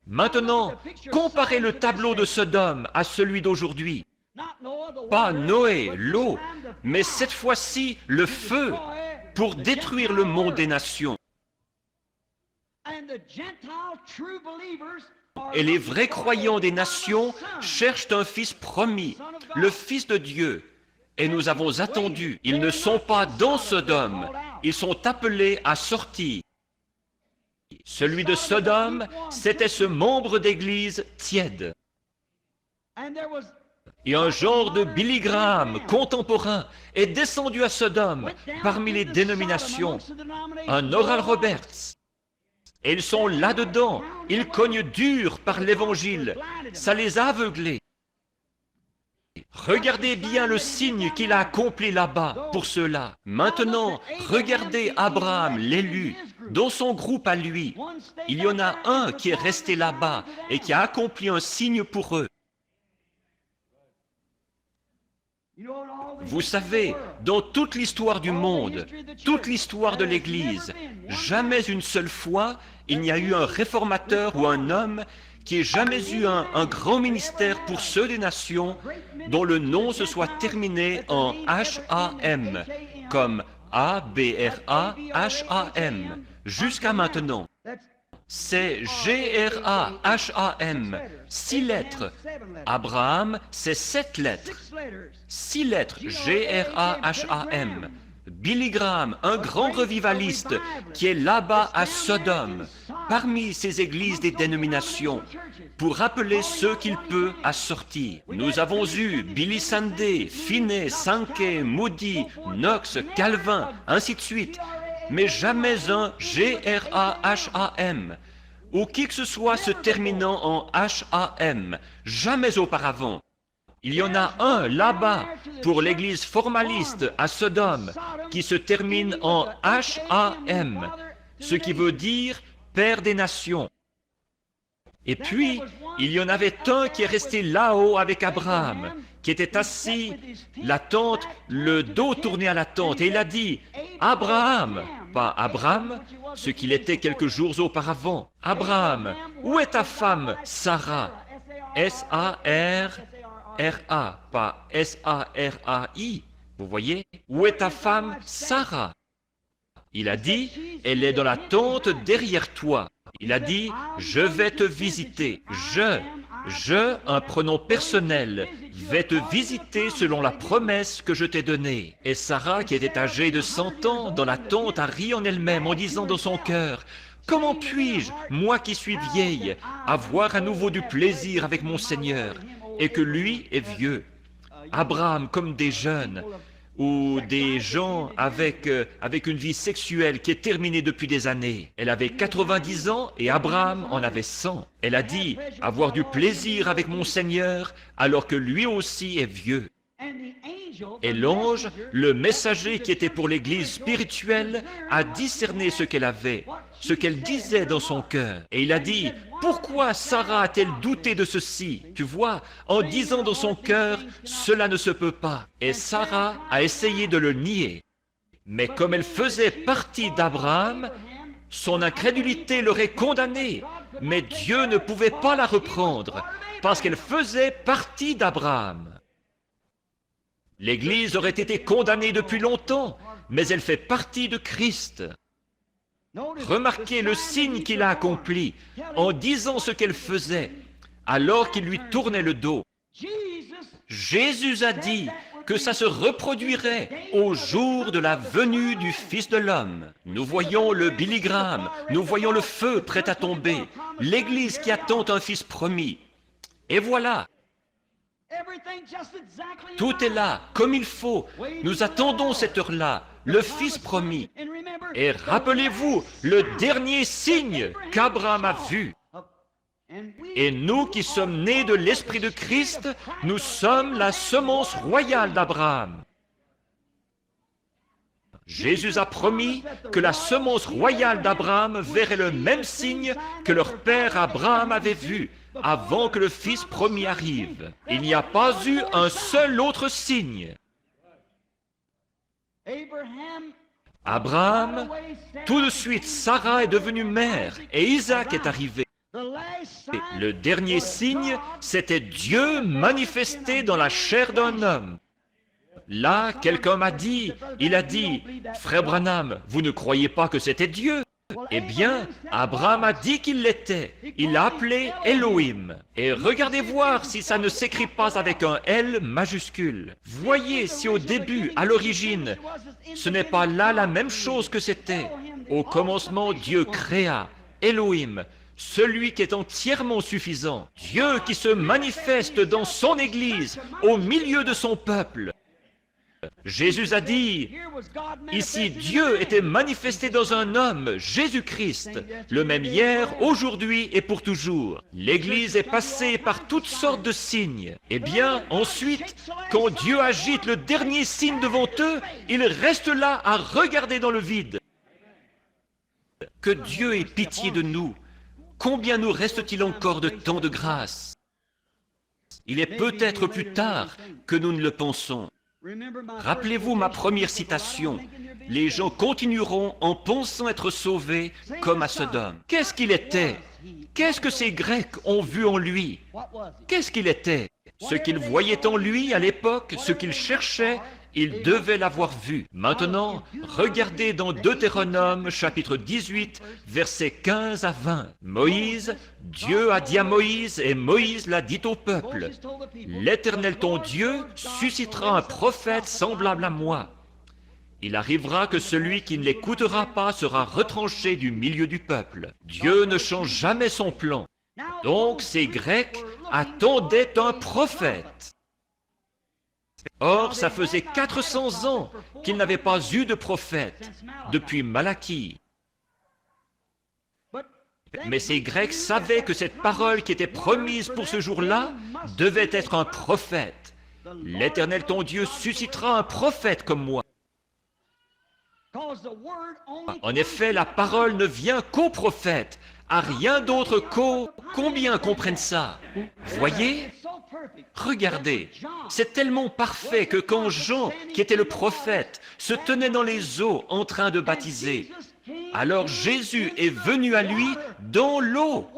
S2: Maintenant, comparez le tableau de Sodome à celui d'aujourd'hui. Pas Noé, l'eau, mais cette fois-ci le feu pour détruire le monde des nations. Et les vrais croyants des nations cherchent un fils promis, le Fils de Dieu. Et nous avons attendu. Ils ne sont pas dans Sodome, ils sont appelés à sortir. Celui de Sodome, c'était ce membre d'église tiède. Et un genre de Billy Graham contemporain est descendu à Sodome parmi les dénominations, un Oral Roberts. Et ils sont là-dedans, ils cognent dur par l'Évangile, ça les a aveuglés. Regardez bien le signe qu'il a accompli là-bas pour cela. Maintenant, regardez Abraham, l'élu, dans son groupe à lui. Il y en a un qui est resté là-bas et qui a accompli un signe pour eux. Vous savez, dans toute l'histoire du monde, toute l'histoire de l'Église, jamais une seule fois, il n'y a eu un réformateur ou un homme qui ait jamais eu un grand ministère pour ceux des nations dont le nom se soit terminé en H-A-M, comme A-B-R-A-H-A-M, jusqu'à maintenant. C'est G-R-A-H-A-M, 6 lettres. Abraham, c'est 7 lettres. 6 lettres, G-R-A-H-A-M. Billy Graham, un grand revivaliste qui est là-bas à Sodome, parmi ces églises des dénominations, pour rappeler ceux qu'il peut à sortir. Nous avons eu Billy Sunday, Finney, Sankey, Moody, Knox, Calvin, ainsi de suite, mais jamais un G-R-A-H-A-M, ou qui que ce soit se terminant en H-A-M, jamais auparavant. Il y en a un là-bas pour l'église formaliste à Sodome qui se termine en H-A-M, ce qui veut dire Père des nations. Et puis, il y en avait un qui est resté là-haut avec Abraham, qui était assis, la tente, le dos tourné à la tente, et il a dit, Abraham, pas Abraham, ce qu'il était quelques jours auparavant. Abraham, où est ta femme, Sarah? S-A-R-R-A, pas S-A-R-A-I. Vous voyez? Où est ta femme, Sarah? Il a dit, elle est dans la tente derrière toi. Il a dit, je vais te visiter. Je, un pronom personnel, vais te visiter selon la promesse que je t'ai donnée. Et Sarah, qui était âgée de 100 ans, dans la tente, a ri en elle-même en disant dans son cœur, comment puis-je, moi qui suis vieille, avoir à nouveau du plaisir avec mon Seigneur, et que lui est vieux? Abraham, comme des jeunes, ou des gens avec une vie sexuelle qui est terminée depuis des années. Elle avait 90 ans et Abraham en avait 100. Elle a dit, avoir du plaisir avec mon Seigneur, alors que lui aussi est vieux. Et l'ange, le messager qui était pour l'Église spirituelle, a discerné ce qu'elle avait, ce qu'elle disait dans son cœur. Et il a dit, pourquoi Sarah a-t-elle douté de ceci? Tu vois, en disant dans son cœur, cela ne se peut pas. Et Sarah a essayé de le nier. Mais comme elle faisait partie d'Abraham, son incrédulité l'aurait condamnée. Mais Dieu ne pouvait pas la reprendre, parce qu'elle faisait partie d'Abraham. L'Église aurait été condamnée depuis longtemps, mais elle fait partie de Christ. Remarquez le signe qu'il a accompli en disant ce qu'elle faisait, alors qu'il lui tournait le dos. Jésus a dit que ça se reproduirait au jour de la venue du Fils de l'homme. Nous voyons le Billy Graham, nous voyons le feu prêt à tomber, l'Église qui attend un Fils promis. Et voilà. Tout est là, comme il faut. Nous attendons cette heure-là, le Fils promis. Et rappelez-vous, le dernier signe qu'Abraham a vu. Et nous qui sommes nés de l'Esprit de Christ, nous sommes la semence royale d'Abraham. Jésus a promis que la semence royale d'Abraham verrait le même signe que leur père Abraham avait vu avant que le Fils promis arrive. Il n'y a pas eu un seul autre signe. Abraham, tout de suite, Sarah est devenue mère et Isaac est arrivé. Le dernier signe, c'était Dieu manifesté dans la chair d'un homme. Là, quelqu'un m'a dit, il a dit, « Frère Branham, vous ne croyez pas que c'était Dieu ?» Eh bien, Abraham a dit qu'il l'était. Il l'a appelé Elohim. Et regardez voir si ça ne s'écrit pas avec un L majuscule. Voyez si au début, à l'origine, ce n'est pas là la même chose que c'était. Au commencement, Dieu créa Elohim, celui qui est entièrement suffisant. Dieu qui se manifeste dans son Église, au milieu de son peuple. Jésus a dit, ici Dieu était manifesté dans un homme, Jésus-Christ, le même hier, aujourd'hui et pour toujours. L'Église est passée par toutes sortes de signes. Eh bien, ensuite, quand Dieu agite le dernier signe devant eux, ils restent là à regarder dans le vide. Que Dieu ait pitié de nous. Combien nous reste-t-il encore de temps de grâce? Il est peut-être plus tard que nous ne le pensons. Rappelez-vous ma première citation. Les gens continueront en pensant être sauvés comme à Sodome. Qu'est-ce qu'il était? Qu'est-ce que ces Grecs ont vu en lui? Qu'est-ce qu'il était? Ce qu'ils voyaient en lui à l'époque, ce qu'ils cherchaient, ils devaient l'avoir vu. Maintenant, regardez dans Deutéronome chapitre 18, versets 15 à 20. Moïse, Dieu a dit à Moïse et Moïse l'a dit au peuple. L'Éternel ton Dieu suscitera un prophète semblable à moi. Il arrivera que celui qui ne l'écoutera pas sera retranché du milieu du peuple. Dieu ne change jamais son plan. Donc ces Grecs attendaient un prophète. Or, ça faisait 400 ans qu'ils n'avaient pas eu de prophète, depuis Malachie. Mais ces Grecs savaient que cette parole qui était promise pour ce jour-là devait être un prophète. L'Éternel ton Dieu suscitera un prophète comme moi. En effet, la parole ne vient qu'au prophète, à rien d'autre qu'au... Combien comprennent ça? Voyez? Regardez, c'est tellement parfait que quand Jean, qui était le prophète, se tenait dans les eaux en train de baptiser, alors Jésus est venu à lui dans l'eau.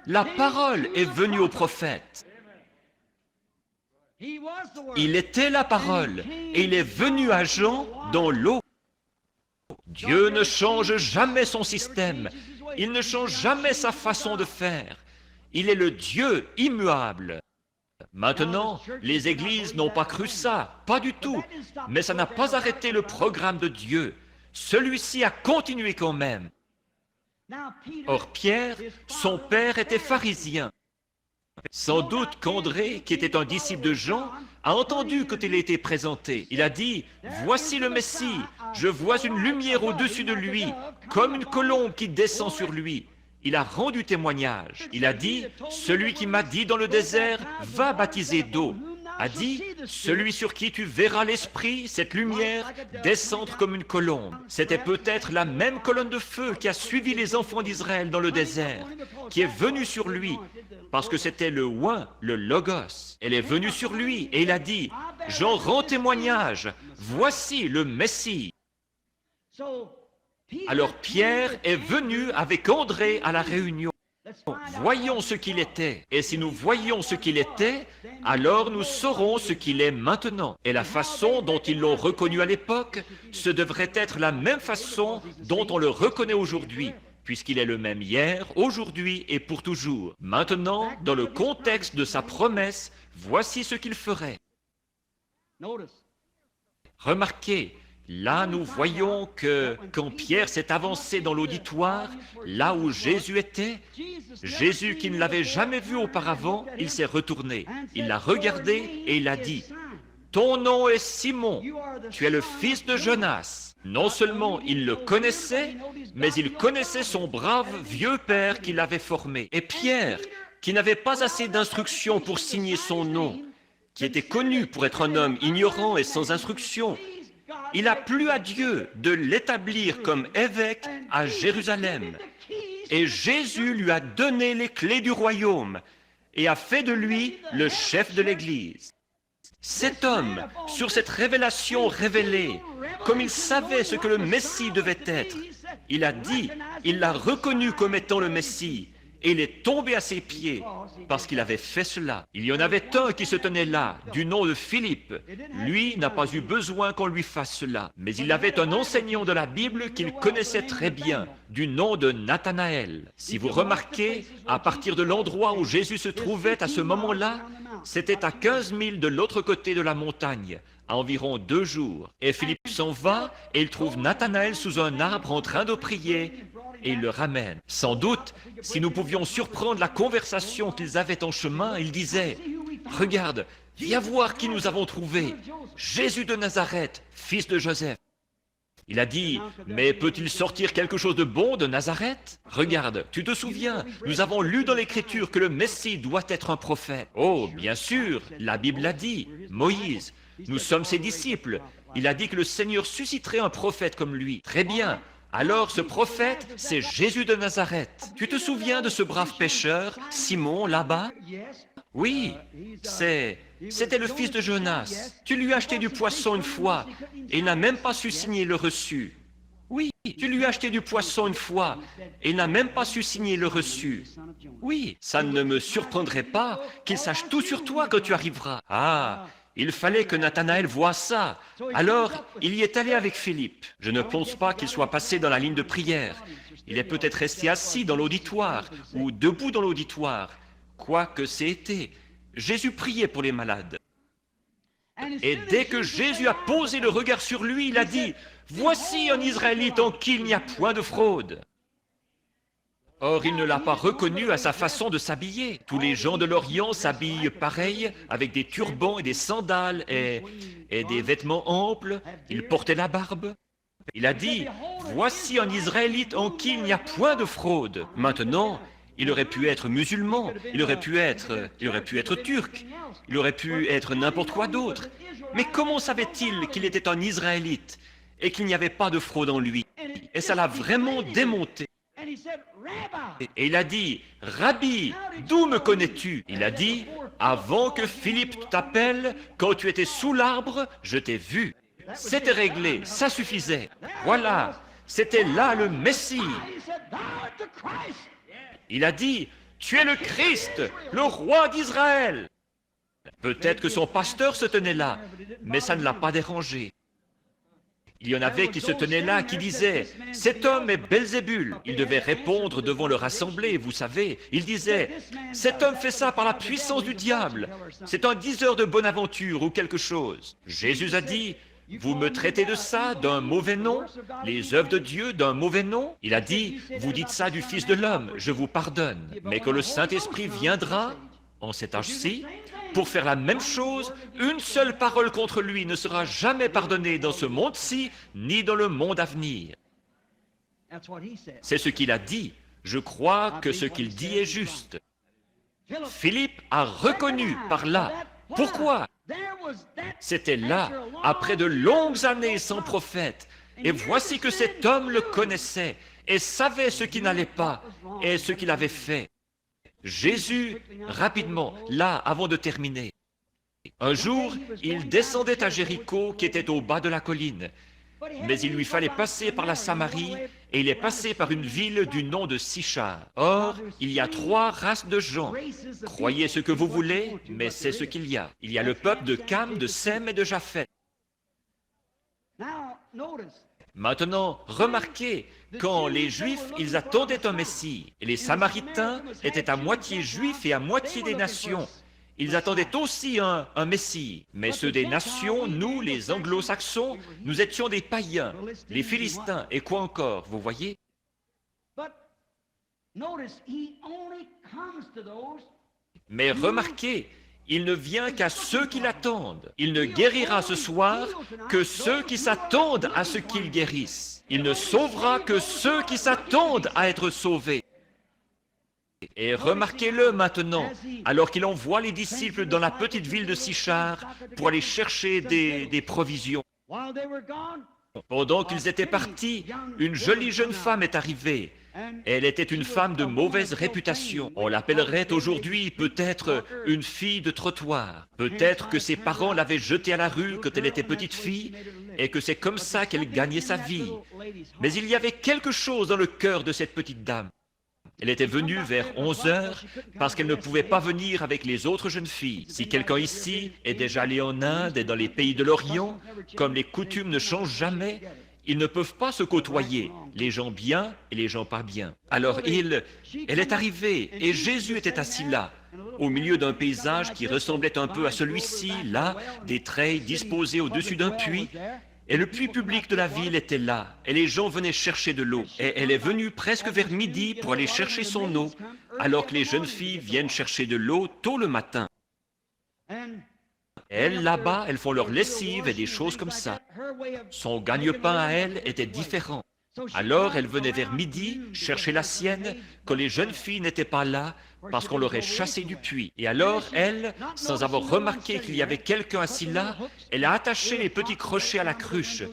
S2: La parole est venue au prophète. Il était la parole et il est venu à Jean dans l'eau. Dieu ne change jamais son système. Il ne change jamais sa façon de faire. Il est le Dieu immuable. Maintenant, les églises n'ont pas cru ça, pas du tout. Mais ça n'a pas arrêté le programme de Dieu. Celui-ci a continué quand même. Or, Pierre, son père était pharisien. Sans doute qu'André, qui était un disciple de Jean, a entendu quand il a été présenté. Il a dit, « Voici le Messie, je vois une lumière au-dessus de lui, comme une colombe qui descend sur lui. » Il a rendu témoignage. Il a dit, « Celui qui m'a dit dans le désert, va baptiser d'eau. » A dit, « Celui sur qui tu verras l'Esprit, cette lumière, descendre comme une colombe. » C'était peut-être la même colonne de feu qui a suivi les enfants d'Israël dans le désert, qui est venue sur lui, parce que c'était le oint, le logos. Elle est venue sur lui et il a dit, « J'en rends témoignage, voici le Messie. » Alors Pierre est venu avec André à la réunion. Voyons ce qu'il était. Et si nous voyons ce qu'il était, alors nous saurons ce qu'il est maintenant. Et la façon dont ils l'ont reconnu à l'époque, ce devrait être la même façon dont on le reconnaît aujourd'hui, puisqu'il est le même hier, aujourd'hui et pour toujours. Maintenant, dans le contexte de sa promesse, voici ce qu'il ferait. Remarquez, là nous voyons que quand Pierre s'est avancé dans l'auditoire, là où Jésus était, Jésus qui ne l'avait jamais vu auparavant, il s'est retourné. Il l'a regardé et il a dit, « Ton nom est Simon, tu es le fils de Jonas. » Non seulement il le connaissait, mais il connaissait son brave vieux père qui l'avait formé. Et Pierre, qui n'avait pas assez d'instruction pour signer son nom, qui était connu pour être un homme ignorant et sans instruction, il a plu à Dieu de l'établir comme évêque à Jérusalem. Et Jésus lui a donné les clés du royaume et a fait de lui le chef de l'Église. Cet homme, sur cette révélation révélée, comme il savait ce que le Messie devait être, il a dit, il l'a reconnu comme étant le Messie, et il est tombé à ses pieds parce qu'il avait fait cela. Il y en avait un qui se tenait là, du nom de Philippe. Lui n'a pas eu besoin qu'on lui fasse cela, mais il avait un enseignant de la Bible qu'il connaissait très bien, du nom de Nathanaël. Si vous remarquez, à partir de l'endroit où Jésus se trouvait à ce moment-là, c'était à 15 milles de l'autre côté de la montagne, à environ 2 jours. Et Philippe s'en va et il trouve Nathanaël sous un arbre en train de prier et il le ramène. Sans doute, si nous pouvions surprendre la conversation qu'ils avaient en chemin, il disait, « Regarde, Viens voir qui nous avons trouvé. Jésus de Nazareth, fils de Joseph. Il a dit, mais peut-il sortir quelque chose de bon de Nazareth? Regarde, tu te souviens, nous avons lu dans l'Écriture que le Messie doit être un prophète. Oh, bien sûr, la Bible l'a dit, Moïse, nous sommes ses disciples. Il a dit que le Seigneur susciterait un prophète comme lui. Très bien. Alors ce prophète, c'est Jésus de Nazareth. Tu te souviens de ce brave pêcheur, Simon, là-bas? Oui, c'était le fils de Jonas. Tu lui as acheté du poisson une fois et il n'a même pas su signer le reçu. Oui, tu lui as acheté du poisson une fois et il n'a même pas su signer le reçu. Oui, ça ne me surprendrait pas qu'il sache tout sur toi quand tu arriveras. Ah, il fallait que Nathanaël voie ça. Alors, il y est allé avec Philippe. Je ne pense pas qu'il soit passé dans la ligne de prière. Il est peut-être resté assis dans l'auditoire ou debout dans l'auditoire. Quoi que c'est été, Jésus priait pour les malades. Et dès que Jésus a posé le regard sur lui, il a dit, « Voici un Israélite en qui il n'y a point de fraude. » Or, il ne l'a pas reconnu à sa façon de s'habiller. Tous les gens de l'Orient s'habillent pareil, avec des turbans et des sandales et des vêtements amples. Il portait la barbe. Il a dit, « Voici un Israélite en qui il n'y a point de fraude. » Maintenant, il aurait pu être musulman, il aurait pu être turc, il aurait pu être n'importe quoi d'autre. Mais comment savait-il qu'il était un Israélite et qu'il n'y avait pas de fraude en lui? Et ça l'a vraiment démonté. Et il a dit, « Rabbi, d'où me connais-tu » Il a dit, « Avant que Philippe t'appelle, quand tu étais sous l'arbre, je t'ai vu. » C'était réglé, ça suffisait. Voilà, c'était là le Messie. Il a dit, « Tu es le Christ, le roi d'Israël. » Peut-être que son pasteur se tenait là, mais ça ne l'a pas dérangé. Il y en avait qui se tenaient là, qui disaient, « Cet homme est Belzébul. » Il devait répondre devant leur assemblée, vous savez. Il disait, « Cet homme fait ça par la puissance du diable. C'est un diseur de bonne aventure ou quelque chose. » Jésus a dit, « Vous me traitez de ça, d'un mauvais nom, les œuvres de Dieu d'un mauvais nom. » Il a dit, « Vous dites ça du Fils de l'homme, je vous pardonne. Mais quand le Saint-Esprit viendra, en cet âge-ci, pour faire la même chose, une seule parole contre lui ne sera jamais pardonnée dans ce monde-ci, ni dans le monde à venir. » C'est ce qu'il a dit. Je crois que ce qu'il dit est juste. Philippe a reconnu par là. Pourquoi? C'était là, après de longues années sans prophète. Et voici que cet homme le connaissait et savait ce qui n'allait pas et ce qu'il avait fait. Jésus, rapidement, là, avant de terminer. Un jour, il descendait à Jéricho qui était au bas de la colline. Mais il lui fallait passer par la Samarie et il est passé par une ville du nom de Sichar. Or, il y a 3 races de gens. Croyez ce que vous voulez, mais c'est ce qu'il y a. Il y a le peuple de Cam, de Sem et de Japheth. Maintenant, remarquez, quand les Juifs, ils attendaient un Messie, et les Samaritains étaient à moitié Juifs et à moitié des nations. Ils attendaient aussi un Messie. Mais ceux des nations, nous, les Anglo-Saxons, nous étions des païens, les Philistins, et quoi encore, vous voyez? Mais remarquez, il ne vient qu'à ceux qui l'attendent. Il ne guérira ce soir que ceux qui s'attendent à ce qu'il guérisse. Il ne sauvera que ceux qui s'attendent à être sauvés. Et remarquez-le maintenant, alors qu'il envoie les disciples dans la petite ville de Sichar pour aller chercher des provisions. Pendant qu'ils étaient partis, une jolie jeune femme est arrivée. Elle était une femme de mauvaise réputation. On l'appellerait aujourd'hui peut-être une fille de trottoir. Peut-être que ses parents l'avaient jetée à la rue quand elle était petite fille et que c'est comme ça qu'elle gagnait sa vie. Mais il y avait quelque chose dans le cœur de cette petite dame. Elle était venue vers 11 heures parce qu'elle ne pouvait pas venir avec les autres jeunes filles. Si quelqu'un ici est déjà allé en Inde et dans les pays de l'Orient, comme les coutumes ne changent jamais, ils ne peuvent pas se côtoyer, les gens bien et les gens pas bien. Alors elle est arrivée et Jésus était assis là, au milieu d'un paysage qui ressemblait un peu à celui-ci, là, des treilles disposées au-dessus d'un puits. Et le puits public de la ville était là, et les gens venaient chercher de l'eau. Et elle est venue presque vers midi pour aller chercher son eau, alors que les jeunes filles viennent chercher de l'eau tôt le matin. Elles, là-bas, elles font leur lessive et des choses comme ça. Son gagne-pain à elle était différent. Alors elle venait vers midi chercher la sienne quand les jeunes filles n'étaient pas là parce qu'on l'aurait chassée du puits. Et alors elle, sans avoir remarqué qu'il y avait quelqu'un assis là, elle a attaché les petits crochets à la cruche.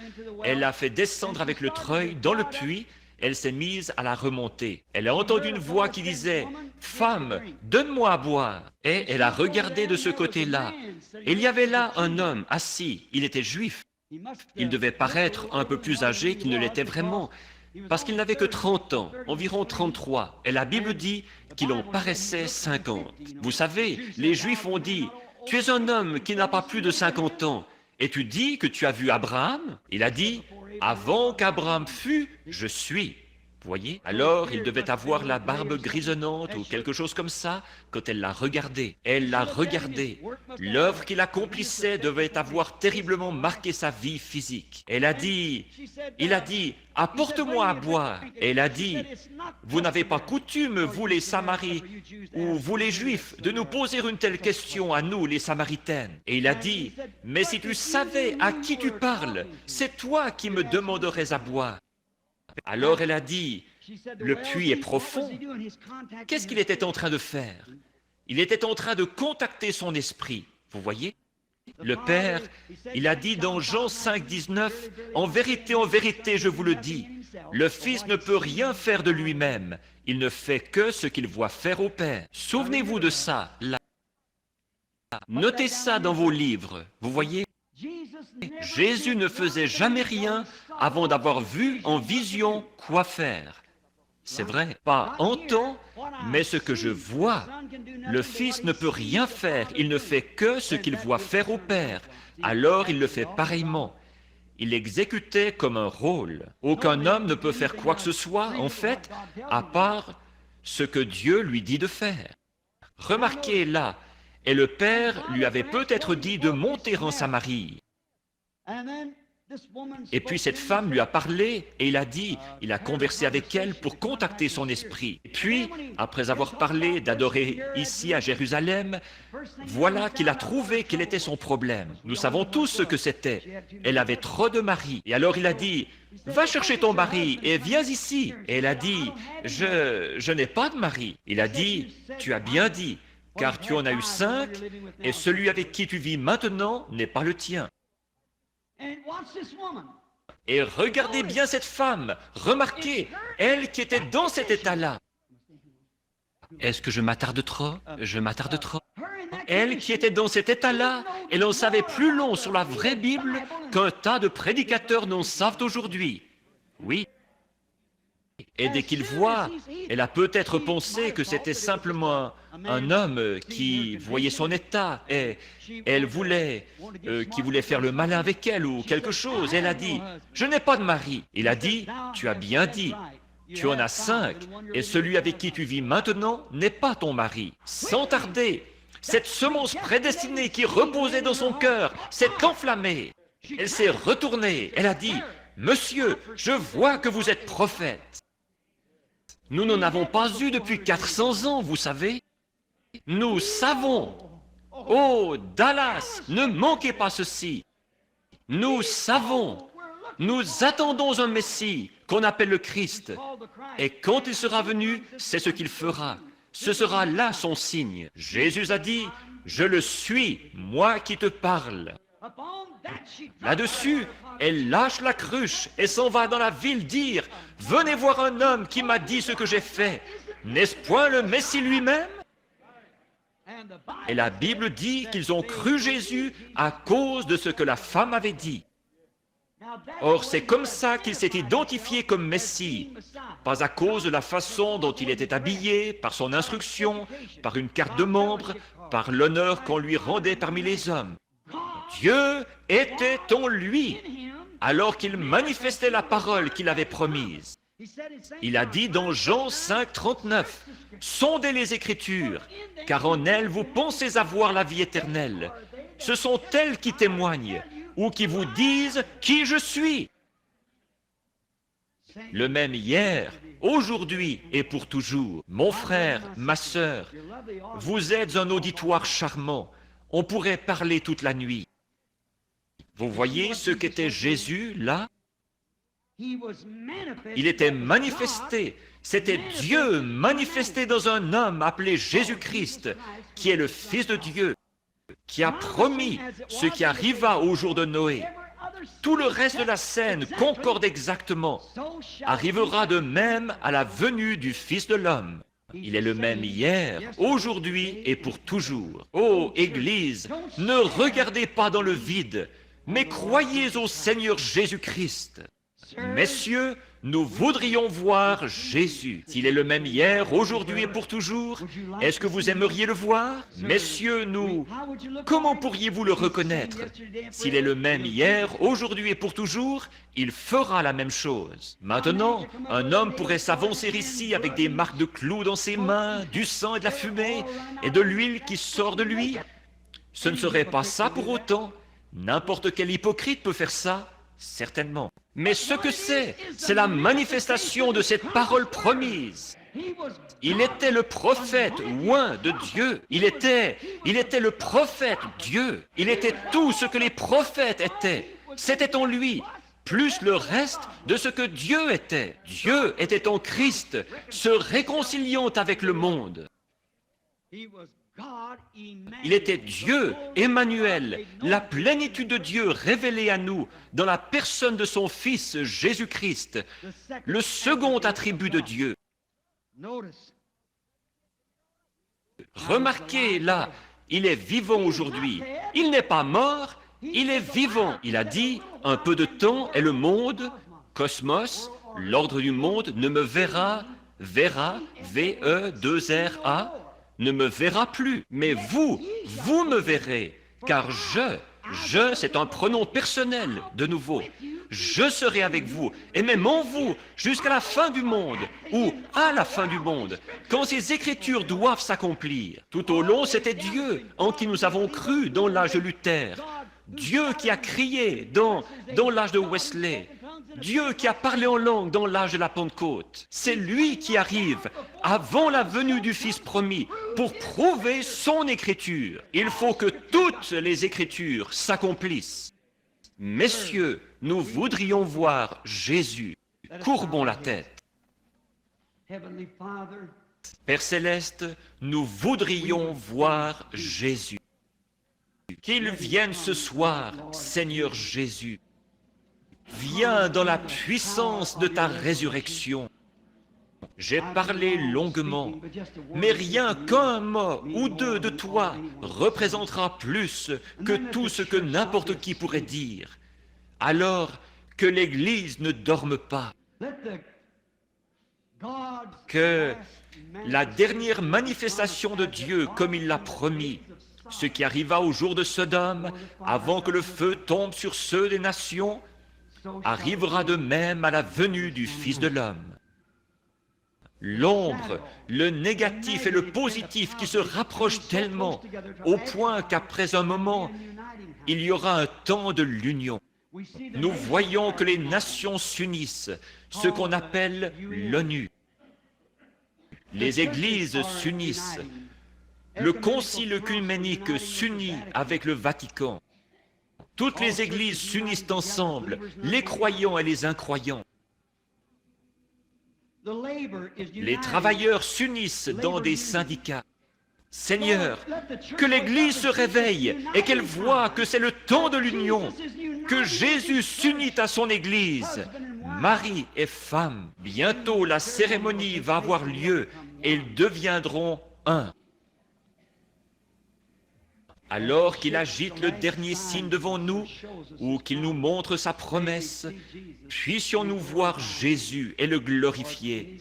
S2: Elle l'a fait descendre avec le treuil dans le puits. Elle s'est mise à la remonter. Elle a entendu une voix qui disait « Femme, donne-moi à boire !» Et elle a regardé de ce côté-là. Et il y avait là un homme assis. Il était juif. Il devait paraître un peu plus âgé qu'il ne l'était vraiment, parce qu'il n'avait que 30 ans, environ 33. Et la Bible dit qu'il en paraissait 50. Vous savez, les Juifs ont dit « Tu es un homme qui n'a pas plus de 50 ans, et tu dis que tu as vu Abraham ?» Il a dit « Avant qu'Abraham fût, je suis. » Vous voyez? Alors, il devait avoir la barbe grisonnante ou quelque chose comme ça quand elle l'a regardé. Elle l'a regardé. L'œuvre qu'il accomplissait devait avoir terriblement marqué sa vie physique. Il a dit, « Apporte-moi à boire. » Elle a dit, « Vous n'avez pas coutume, vous les Samaris, ou vous les Juifs, de nous poser une telle question à nous, les Samaritaines. » Et il a dit, « Mais si tu savais à qui tu parles, c'est toi qui me demanderais à boire. » Alors elle a dit, « Le puits est profond. » Qu'est-ce qu'il était en train de faire? Il était en train de contacter son esprit. Vous voyez? Le Père, il a dit dans Jean 5, 19, « En vérité, je vous le dis, le Fils ne peut rien faire de lui-même. Il ne fait que ce qu'il voit faire au Père. » Souvenez-vous de ça, là. Notez ça dans vos livres. Vous voyez? Jésus ne faisait jamais rien avant d'avoir vu en vision quoi faire. C'est vrai, pas entend, mais ce que je vois. Le Fils ne peut rien faire, il ne fait que ce qu'il voit faire au Père. Alors il le fait pareillement. Il exécutait comme un rôle. Aucun homme ne peut faire quoi que ce soit, en fait, à part ce que Dieu lui dit de faire. Remarquez là, et le Père lui avait peut-être dit de monter en Samarie. Et puis cette femme lui a parlé et il a conversé avec elle pour contacter son esprit. Et puis, après avoir parlé d'adorer ici à Jérusalem, voilà qu'il a trouvé quel était son problème. Nous savons tous ce que c'était. Elle avait trop de maris. Et alors il a dit, « Va chercher ton mari et viens ici. » Et elle a dit, « Je n'ai pas de mari. » Il a dit, « Tu as bien dit, car tu en as eu 5 et celui avec qui tu vis maintenant n'est pas le tien. » Et regardez bien cette femme, remarquez, elle qui était dans cet état-là. Est-ce que je m'attarde trop? Je m'attarde trop. Elle qui était dans cet état-là, elle en savait plus long sur la vraie Bible qu'un tas de prédicateurs n'en savent aujourd'hui. Oui. Et dès qu'il voit, elle a peut-être pensé que c'était simplement un homme qui voyait son état et elle voulait, qui voulait faire le malin avec elle ou quelque chose. Elle a dit, « Je n'ai pas de mari. » Il a dit, « Tu as bien dit. Tu en as 5 et celui avec qui tu vis maintenant n'est pas ton mari. » Sans tarder, cette semence prédestinée qui reposait dans son cœur s'est enflammée. Elle s'est retournée. Elle a dit, « Monsieur, je vois que vous êtes prophète. » Nous n'en avons pas eu depuis 400 ans, vous savez. Nous savons. Oh, Dallas, ne manquez pas ceci. Nous savons. Nous attendons un Messie qu'on appelle le Christ. Et quand il sera venu, c'est ce qu'il fera. Ce sera là son signe. Jésus a dit, « Je le suis, moi qui te parle. » Là-dessus, elle lâche la cruche et s'en va dans la ville dire « Venez voir un homme qui m'a dit ce que j'ai fait. N'est-ce point le Messie lui-même » Et la Bible dit qu'ils ont cru Jésus à cause de ce que la femme avait dit. Or, c'est comme ça qu'il s'est identifié comme Messie, pas à cause de la façon dont il était habillé, par son instruction, par une carte de membre, par l'honneur qu'on lui rendait parmi les hommes. Dieu était en lui, alors qu'il manifestait la parole qu'il avait promise. Il a dit dans Jean 5, 39, « Sondez les Écritures, car en elles vous pensez avoir la vie éternelle. Ce sont elles qui témoignent, ou qui vous disent qui je suis. » Le même hier, aujourd'hui et pour toujours. Mon frère, ma sœur, vous êtes un auditoire charmant. On pourrait parler toute la nuit. Vous voyez ce qu'était Jésus, là? Il était manifesté. C'était Dieu manifesté dans un homme appelé Jésus-Christ, qui est le Fils de Dieu, qui a promis ce qui arriva au jour de Noé. Tout le reste de la scène concorde exactement. Arrivera de même à la venue du Fils de l'homme. Il est le même hier, aujourd'hui et pour toujours. Ô Église, ne regardez pas dans le vide, mais croyez au Seigneur Jésus-Christ. Messieurs, nous voudrions voir Jésus. S'il est le même hier, aujourd'hui et pour toujours, est-ce que vous aimeriez le voir? Messieurs, comment pourriez-vous le reconnaître? S'il est le même hier, aujourd'hui et pour toujours, il fera la même chose. Maintenant, un homme pourrait s'avancer ici avec des marques de clous dans ses mains, du sang et de la fumée, et de l'huile qui sort de lui. Ce ne serait pas ça pour autant. N'importe quel hypocrite peut faire ça, certainement. Mais ce que c'est la manifestation de cette parole promise. Il était le prophète oint de Dieu. Il était le prophète Dieu. Il était tout ce que les prophètes étaient. C'était en lui, plus le reste de ce que Dieu était. Dieu était en Christ, se réconciliant avec le monde. Il était Dieu, Emmanuel, la plénitude de Dieu révélée à nous dans la personne de son Fils Jésus-Christ, le second attribut de Dieu. Remarquez là, il est vivant aujourd'hui. Il n'est pas mort, il est vivant. Il a dit, un peu de temps et le monde, cosmos, l'ordre du monde, ne me verra, V-E-2-R-A, ne me verra plus, mais vous me verrez, car je, c'est un pronom personnel, de nouveau. Je serai avec vous, et même en vous, jusqu'à la fin du monde, ou à la fin du monde, quand ces Écritures doivent s'accomplir. Tout au long, c'était Dieu en qui nous avons cru dans l'âge de Luther, Dieu qui a crié dans l'âge de Wesley, Dieu qui a parlé en langue dans l'âge de la Pentecôte. C'est lui qui arrive avant la venue du Fils promis pour prouver son écriture. Il faut que toutes les Écritures s'accomplissent. Messieurs, nous voudrions voir Jésus. Courbons la tête. Père Céleste, nous voudrions voir Jésus. Qu'il vienne ce soir, Seigneur Jésus. Viens dans la puissance de ta résurrection. J'ai parlé longuement, mais rien qu'un mot ou deux de toi représentera plus que tout ce que n'importe qui pourrait dire. Alors que l'Église ne dorme pas, que la dernière manifestation de Dieu, comme il l'a promis, ce qui arriva au jour de Sodome, avant que le feu tombe sur ceux des nations, arrivera de même à la venue du Fils de l'homme. L'ombre, le négatif et le positif qui se rapprochent tellement, au point qu'après un moment, il y aura un temps de l'union. Nous voyons que les nations s'unissent, ce qu'on appelle l'ONU. Les églises s'unissent. Le concile œcuménique s'unit avec le Vatican. Toutes les églises s'unissent ensemble, les croyants et les incroyants. Les travailleurs s'unissent dans des syndicats. Seigneur, que l'Église se réveille et qu'elle voie que c'est le temps de l'union, que Jésus s'unit à son Église, mari et femme. Bientôt la cérémonie va avoir lieu et ils deviendront un. Alors qu'il agite le dernier signe devant nous, ou qu'il nous montre sa promesse, puissions-nous voir Jésus et le glorifier,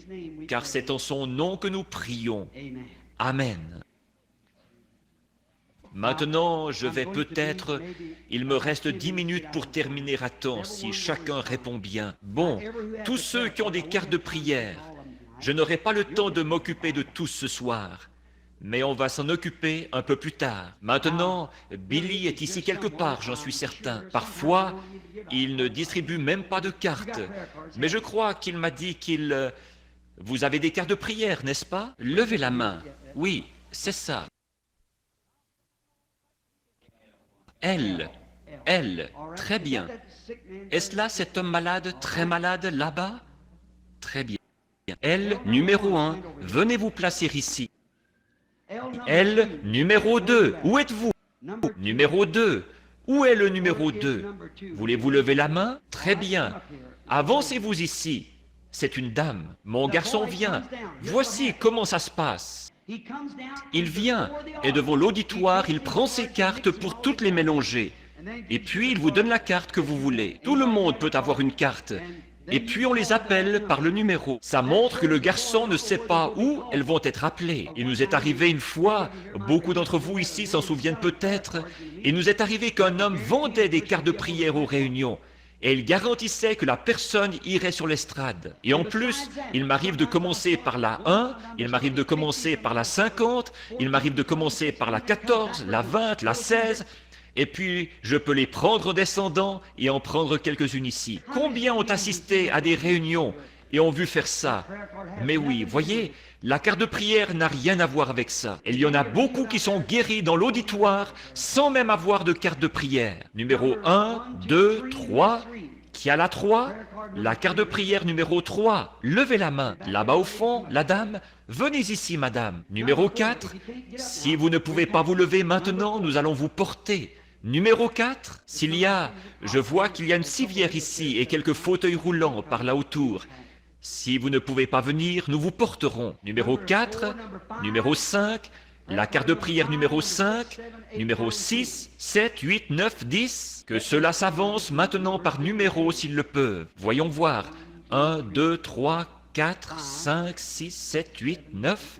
S2: car c'est en son nom que nous prions. Amen. Maintenant, je vais peut-être, il me reste 10 minutes pour terminer à temps, si chacun répond bien. Bon, tous ceux qui ont des cartes de prière, je n'aurai pas le temps de m'occuper de tous ce soir. Mais on va s'en occuper un peu plus tard. Maintenant, Billy est ici quelque part, j'en suis certain. Parfois, il ne distribue même pas de cartes. Mais je crois qu'il m'a dit qu'il... Vous avez des cartes de prière, n'est-ce pas? Levez la main. Oui, c'est ça. Elle, très bien. Est-ce là cet homme malade, très malade, là-bas? Très bien. Elle, numéro 1, venez vous placer ici. Elle, numéro 2, où êtes-vous? Numéro 2, où est le numéro 2? Voulez-vous lever la main? Très bien. Avancez-vous ici. C'est une dame. Mon garçon vient. Voici comment ça se passe. Il vient, et devant l'auditoire, il prend ses cartes pour toutes les mélanger. Et puis, il vous donne la carte que vous voulez. Tout le monde peut avoir une carte. Et puis, on les appelle par le numéro. Ça montre que le garçon ne sait pas où elles vont être appelées. Il nous est arrivé une fois, beaucoup d'entre vous ici s'en souviennent peut-être, il nous est arrivé qu'un homme vendait des cartes de prière aux réunions. Et il garantissait que la personne irait sur l'estrade. Et en plus, il m'arrive de commencer par la 1, il m'arrive de commencer par la 50, il m'arrive de commencer par la 14, la 20, la 16, et puis je peux les prendre en descendant et en prendre quelques-unes ici. Combien ont assisté à des réunions et ont vu faire ça? Mais oui, voyez, la carte de prière n'a rien à voir avec ça. Et il y en a beaucoup qui sont guéris dans l'auditoire sans même avoir de carte de prière. Numéro 1, 2, 3. Qui a la 3? La carte de prière numéro 3. Levez la main. Là-bas au fond, la dame. Venez ici, madame. Numéro 4. Si vous ne pouvez pas vous lever maintenant, nous allons vous porter. Numéro 4. Je vois qu'il y a une civière ici et quelques fauteuils roulants par là autour. Si vous ne pouvez pas venir, nous vous porterons. Numéro 4, numéro 5, la carte de prière numéro 5, numéro 6, 7, 8, 9, 10. Que cela s'avance maintenant par numéro s'ils le peuvent. Voyons voir. 1, 2, 3, 4, 5, 6, 7, 8, 9.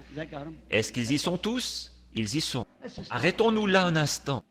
S2: Est-ce qu'ils y sont tous? Ils y sont. Arrêtons-nous là un instant.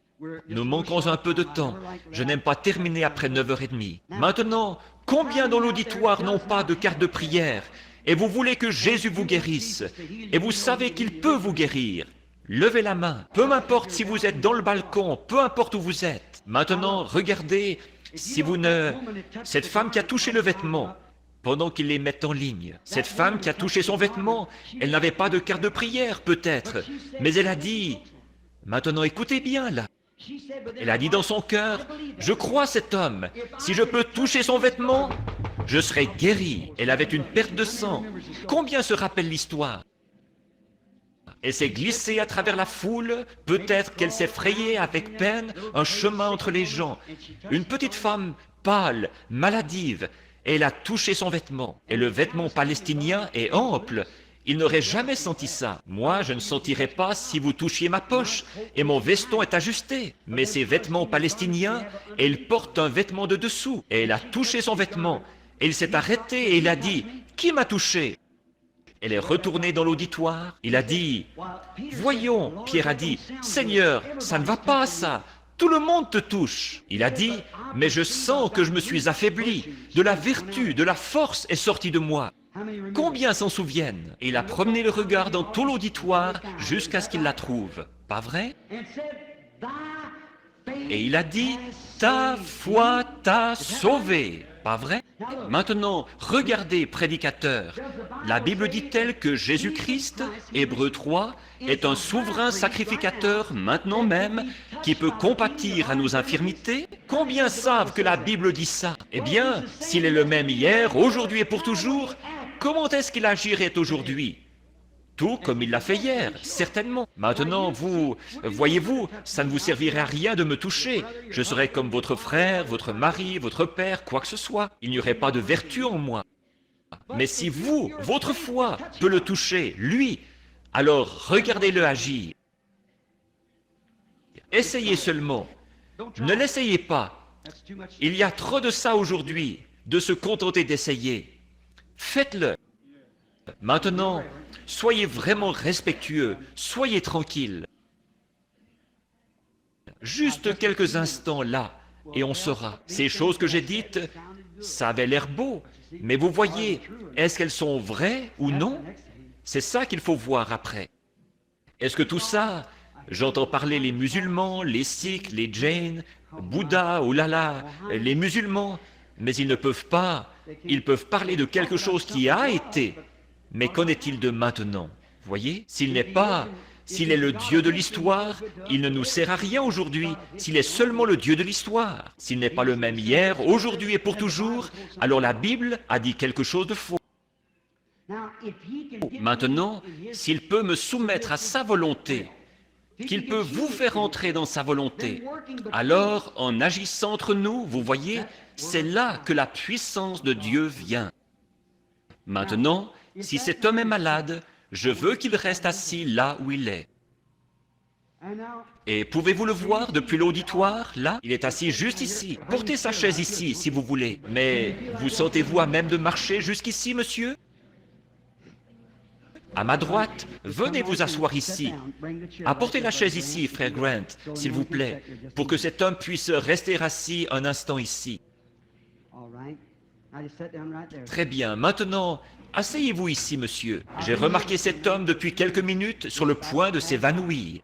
S2: Nous manquons un peu de temps. Je n'aime pas terminer après 9h30. Maintenant, combien dans l'auditoire n'ont pas de carte de prière? Et vous voulez que Jésus vous guérisse? Et vous savez qu'il peut vous guérir? Levez la main. Peu importe si vous êtes dans le balcon, peu importe où vous êtes. Maintenant, regardez, cette femme qui a touché le vêtement, pendant qu'ils les mettent en ligne. Cette femme qui a touché son vêtement, elle n'avait pas de carte de prière peut-être, mais elle a dit, maintenant écoutez bien là. Elle a dit dans son cœur, je crois cet homme, si je peux toucher son vêtement, je serai guéri. Elle avait une perte de sang. Combien se rappelle l'histoire? Elle s'est glissée à travers la foule, peut-être qu'elle s'est frayée avec peine un chemin entre les gens. Une petite femme pâle, maladive, elle a touché son vêtement. Et le vêtement palestinien est ample. Il n'aurait jamais senti ça. Moi, je ne sentirais pas si vous touchiez ma poche, et mon veston est ajusté. Mais ces vêtements palestiniens, elle porte un vêtement de dessous, et elle a touché son vêtement. Et il s'est arrêté et il a dit, « Qui m'a touché ?» Elle est retournée dans l'auditoire. Il a dit, « Voyons, Pierre a dit, « Seigneur, ça ne va pas ça. Tout le monde te touche. » Il a dit, « Mais je sens que je me suis affaibli. De la vertu, de la force est sortie de moi. » Combien s'en souviennent? Et il a promené le regard dans tout l'auditoire jusqu'à ce qu'il la trouve. Pas vrai? Et il a dit, ta foi t'a sauvé. Pas vrai? Maintenant, regardez, prédicateur. La Bible dit-elle que Jésus-Christ, Hébreux 3, est un souverain sacrificateur maintenant même qui peut compatir à nos infirmités? Combien savent que la Bible dit ça? Eh bien, s'il est le même hier, aujourd'hui et pour toujours, comment est-ce qu'il agirait aujourd'hui? Tout comme il l'a fait hier, certainement. Maintenant, voyez-vous, ça ne vous servirait à rien de me toucher. Je serais comme votre frère, votre mari, votre père, quoi que ce soit. Il n'y aurait pas de vertu en moi. Mais si votre foi peut le toucher, lui, alors regardez-le agir. Essayez seulement. Ne l'essayez pas. Il y a trop de ça aujourd'hui, de se contenter d'essayer. Faites-le. Maintenant, soyez vraiment respectueux, soyez tranquille. Juste quelques instants là, et on saura. Ces choses que j'ai dites, ça avait l'air beau, mais vous voyez, est-ce qu'elles sont vraies ou non? C'est ça qu'il faut voir après. Est-ce que tout ça, j'entends parler les musulmans, les sikhs, les jains, Bouddha, oh là là, les musulmans, mais ils ne peuvent pas, ils peuvent parler de quelque chose qui a été. Mais qu'en est-il de maintenant? Voyez, s'il S'il est le Dieu de l'histoire, il ne nous sert à rien aujourd'hui s'il est seulement le Dieu de l'histoire. S'il n'est pas le même hier, aujourd'hui et pour toujours, alors la Bible a dit quelque chose de faux. Maintenant, s'il peut me soumettre à sa volonté, qu'il peut vous faire entrer dans sa volonté, alors en agissant entre nous, vous voyez, c'est là que la puissance de Dieu vient. Maintenant, si cet homme est malade, je veux qu'il reste assis là où il est. Et pouvez-vous le voir depuis l'auditoire, là? Il est assis juste ici. Portez sa chaise ici, si vous voulez. Mais vous sentez-vous à même de marcher jusqu'ici, monsieur? À ma droite, venez vous asseoir ici. Apportez la chaise ici, frère Grant, s'il vous plaît, pour que cet homme puisse rester assis un instant ici. Très bien. Maintenant, asseyez-vous ici, monsieur. J'ai remarqué cet homme depuis quelques minutes sur le point de s'évanouir.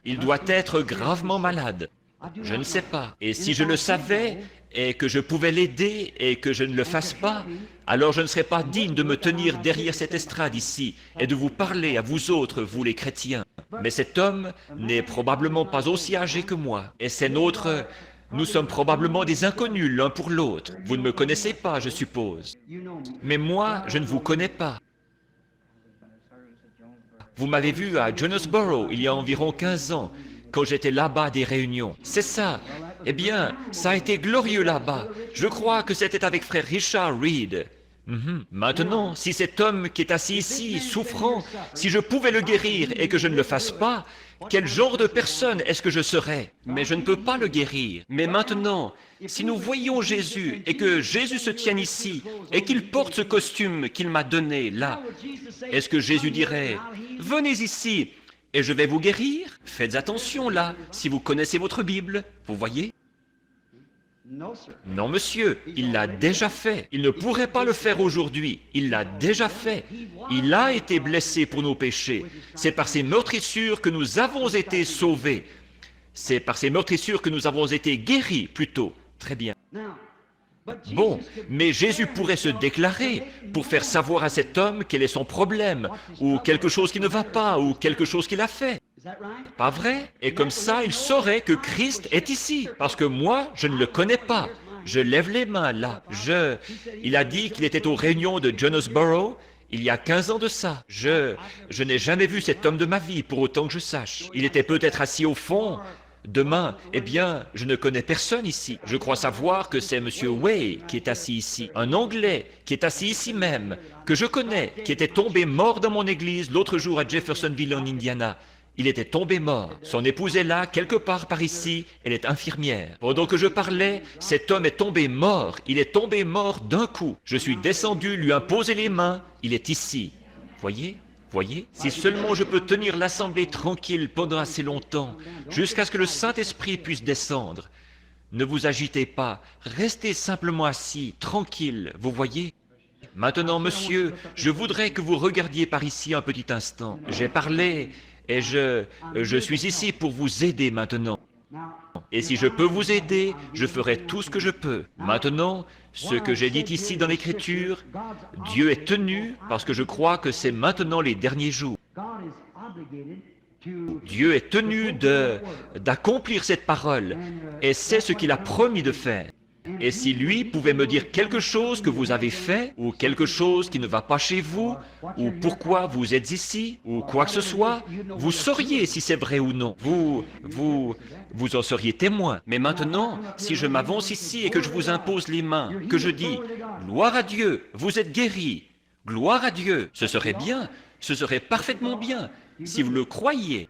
S2: Il doit être gravement malade. Je ne sais pas. Et si je le savais, et que je pouvais l'aider, et que je ne le fasse pas, alors je ne serais pas digne de me tenir derrière cette estrade ici, et de vous parler à vous autres, vous les chrétiens. Mais cet homme n'est probablement pas aussi âgé que moi, et c'est notre... Nous sommes probablement des inconnus l'un pour l'autre. Vous ne me connaissez pas, je suppose. Mais moi, je ne vous connais pas. Vous m'avez vu à Jonesboro il y a environ 15 ans, quand j'étais là-bas à des réunions. C'est ça. Eh bien, ça a été glorieux là-bas. Je crois que c'était avec frère Richard Reed. Maintenant, si cet homme qui est assis ici, souffrant, si je pouvais le guérir et que je ne le fasse pas, quel genre de personne est-ce que je serais? Mais je ne peux pas le guérir. Mais maintenant, si nous voyons Jésus et que Jésus se tienne ici et qu'il porte ce costume qu'il m'a donné là, est-ce que Jésus dirait « Venez ici et je vais vous guérir » Faites attention là, si vous connaissez votre Bible, vous voyez? Non, monsieur, il l'a déjà fait. Il ne pourrait pas le faire aujourd'hui. Il l'a déjà fait. Il a été blessé pour nos péchés. C'est par ses meurtrissures que nous avons été sauvés. C'est par ses meurtrissures que nous avons été guéris, plutôt. Très bien. Bon, mais Jésus pourrait se déclarer pour faire savoir à cet homme quel est son problème, ou quelque chose qui ne va pas, ou quelque chose qu'il a fait. Pas vrai? Et comme ça, il saurait que Christ est ici, parce que moi, je ne le connais pas. Je lève les mains là. Il a dit qu'il était aux réunions de Jonesboro il y a 15 ans de ça. Je n'ai jamais vu cet homme de ma vie, pour autant que je sache. Il était peut-être assis au fond. Demain, eh bien, je ne connais personne ici. Je crois savoir que c'est M. Way qui est assis ici, un Anglais qui est assis ici même, que je connais, qui était tombé mort dans mon église l'autre jour à Jeffersonville en Indiana. Il était tombé mort. Son épouse est là, quelque part par ici. Elle est infirmière. Pendant que je parlais, cet homme est tombé mort. Il est tombé mort d'un coup. Je suis descendu, lui imposer les mains. Il est ici. Voyez? Si seulement je peux tenir l'assemblée tranquille pendant assez longtemps, jusqu'à ce que le Saint-Esprit puisse descendre. Ne vous agitez pas. Restez simplement assis, tranquille. Vous voyez? Maintenant, monsieur, je voudrais que vous regardiez par ici un petit instant. J'ai parlé... Et je suis ici pour vous aider maintenant. Et si je peux vous aider, je ferai tout ce que je peux. Maintenant, ce que j'ai dit ici dans l'Écriture, Dieu est tenu, parce que je crois que c'est maintenant les derniers jours. Dieu est tenu d'accomplir cette parole, et c'est ce qu'il a promis de faire. Et si lui pouvait me dire quelque chose que vous avez fait, ou quelque chose qui ne va pas chez vous, ou pourquoi vous êtes ici, ou quoi que ce soit, vous sauriez si c'est vrai ou non. Vous en seriez témoin. Mais maintenant, si je m'avance ici et que je vous impose les mains, que je dis « Gloire à Dieu, vous êtes guéri, gloire à Dieu », ce serait bien, ce serait parfaitement bien, si vous le croyez.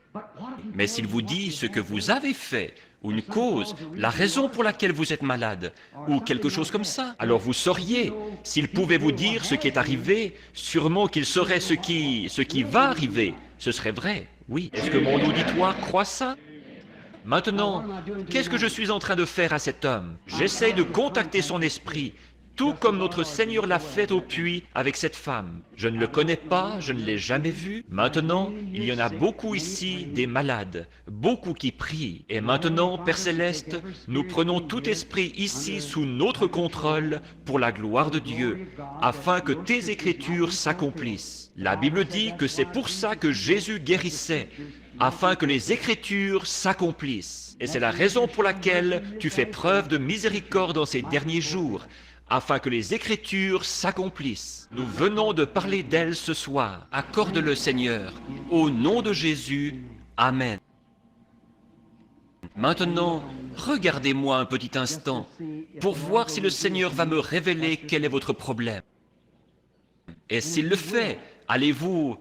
S2: Mais s'il vous dit ce que vous avez fait, ou une cause, la raison pour laquelle vous êtes malade, ou quelque chose comme ça. Alors vous sauriez, s'il pouvait vous dire ce qui est arrivé, sûrement qu'il saurait ce qui va arriver. Ce serait vrai, oui. Est-ce que mon auditoire croit ça? Maintenant, qu'est-ce que je suis en train de faire à cet homme? J'essaye de contacter son esprit. tout comme notre Seigneur l'a fait au puits avec cette femme. Je ne le connais pas, je ne l'ai jamais vu. Maintenant, il y en a beaucoup ici, des malades, beaucoup qui prient. Et maintenant, Père Céleste, nous prenons tout esprit ici sous notre contrôle pour la gloire de Dieu, afin que tes Écritures s'accomplissent. La Bible dit que c'est pour ça que Jésus guérissait, afin que les Écritures s'accomplissent. Et c'est la raison pour laquelle tu fais preuve de miséricorde en ces derniers jours, afin que les Écritures s'accomplissent. Nous venons de parler d'elle ce soir. Accorde-le, Seigneur. Au nom de Jésus, Amen. Maintenant, regardez-moi un petit instant pour voir si le Seigneur va me révéler quel est votre problème. Et s'il le fait, allez-vous...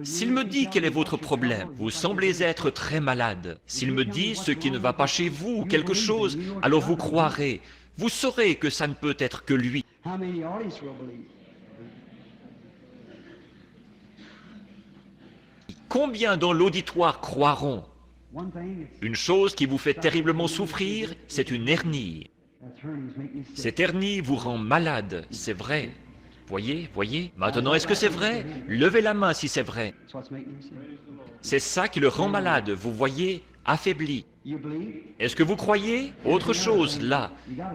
S2: S'il me dit quel est votre problème, vous semblez être très malade. S'il me dit ce qui ne va pas chez vous ou quelque chose, alors vous croirez. Vous saurez que ça ne peut être que lui. Combien dans l'auditoire croiront? Une chose qui vous fait terriblement souffrir, c'est une hernie. Cette hernie vous rend malade, c'est vrai. Voyez. Maintenant, est-ce que c'est vrai? Levez la main si c'est vrai. C'est ça qui le rend malade, vous voyez, affaibli. Est-ce que vous croyez? Autre chose, là.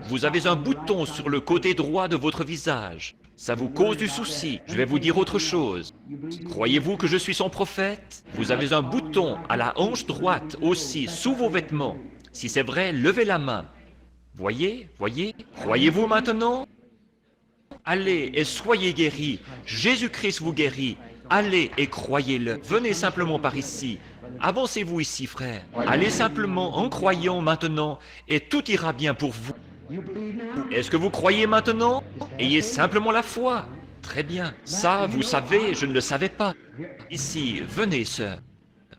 S2: Vous avez un bouton sur le côté droit de votre visage. Ça vous cause du souci. Je vais vous dire autre chose. Croyez-vous que je suis son prophète? Vous avez un bouton à la hanche droite aussi, sous vos vêtements. Si c'est vrai, levez la main. Voyez? Croyez-vous maintenant? Allez et soyez guéris. Jésus-Christ vous guérit. Allez et croyez-le. Venez simplement par ici. Avancez-vous ici, frère. Allez simplement en croyant maintenant et tout ira bien pour vous. Est-ce que vous croyez maintenant? Ayez simplement la foi. Très bien. Ça, vous savez, je ne le savais pas. Ici, venez, sœur.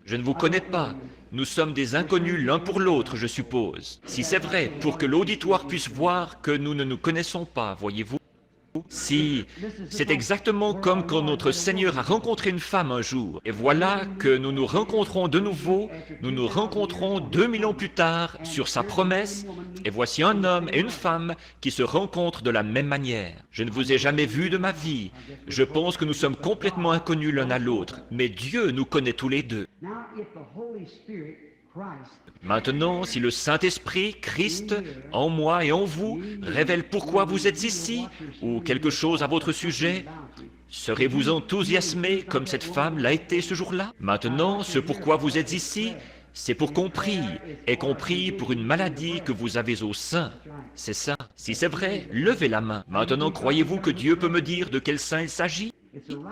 S2: Je ne vous connais pas. Nous sommes des inconnus l'un pour l'autre, je suppose. Si c'est vrai, pour que l'auditoire puisse voir que nous ne nous connaissons pas, voyez-vous? Si, c'est exactement comme quand notre Seigneur a rencontré une femme un jour. Et voilà que nous nous rencontrons de nouveau, nous nous rencontrons 2000 ans plus tard sur sa promesse, et voici un homme et une femme qui se rencontrent de la même manière. Je ne vous ai jamais vu de ma vie. Je pense que nous sommes complètement inconnus l'un à l'autre, mais Dieu nous connaît tous les deux. Maintenant, si le Saint-Esprit, Christ, en moi et en vous, révèle pourquoi vous êtes ici, ou quelque chose à votre sujet, serez-vous enthousiasmé comme cette femme l'a été ce jour-là? Maintenant, ce pourquoi vous êtes ici, c'est pour qu'on prie, et qu'on prie pour une maladie que vous avez au sein. C'est ça. Si c'est vrai, levez la main. Maintenant, croyez-vous que Dieu peut me dire de quel sein il s'agit?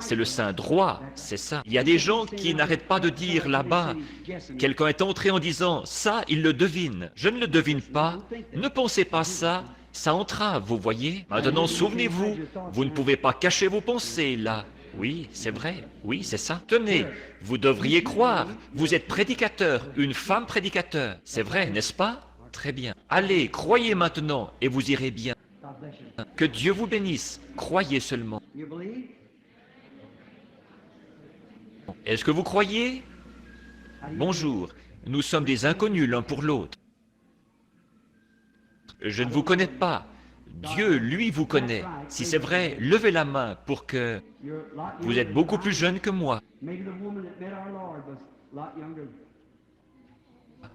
S2: C'est le sein droit, c'est ça. Il y a des gens qui n'arrêtent pas de dire là-bas, quelqu'un est entré en disant, ça, il le devine. Je ne le devine pas, ne pensez pas ça, ça entrave, vous voyez. Maintenant, souvenez-vous, vous ne pouvez pas cacher vos pensées là. Oui, c'est vrai, oui, c'est ça. Tenez, vous devriez croire, vous êtes prédicateur, une femme prédicateur. C'est vrai, n'est-ce pas? Très bien. Allez, croyez maintenant et vous irez bien. Que Dieu vous bénisse, croyez seulement. Est-ce que vous croyez? Bonjour, nous sommes des inconnus l'un pour l'autre. Je ne vous connais pas. Dieu, lui, vous connaît. Si c'est vrai, levez la main pour que... Vous êtes beaucoup plus jeune que moi.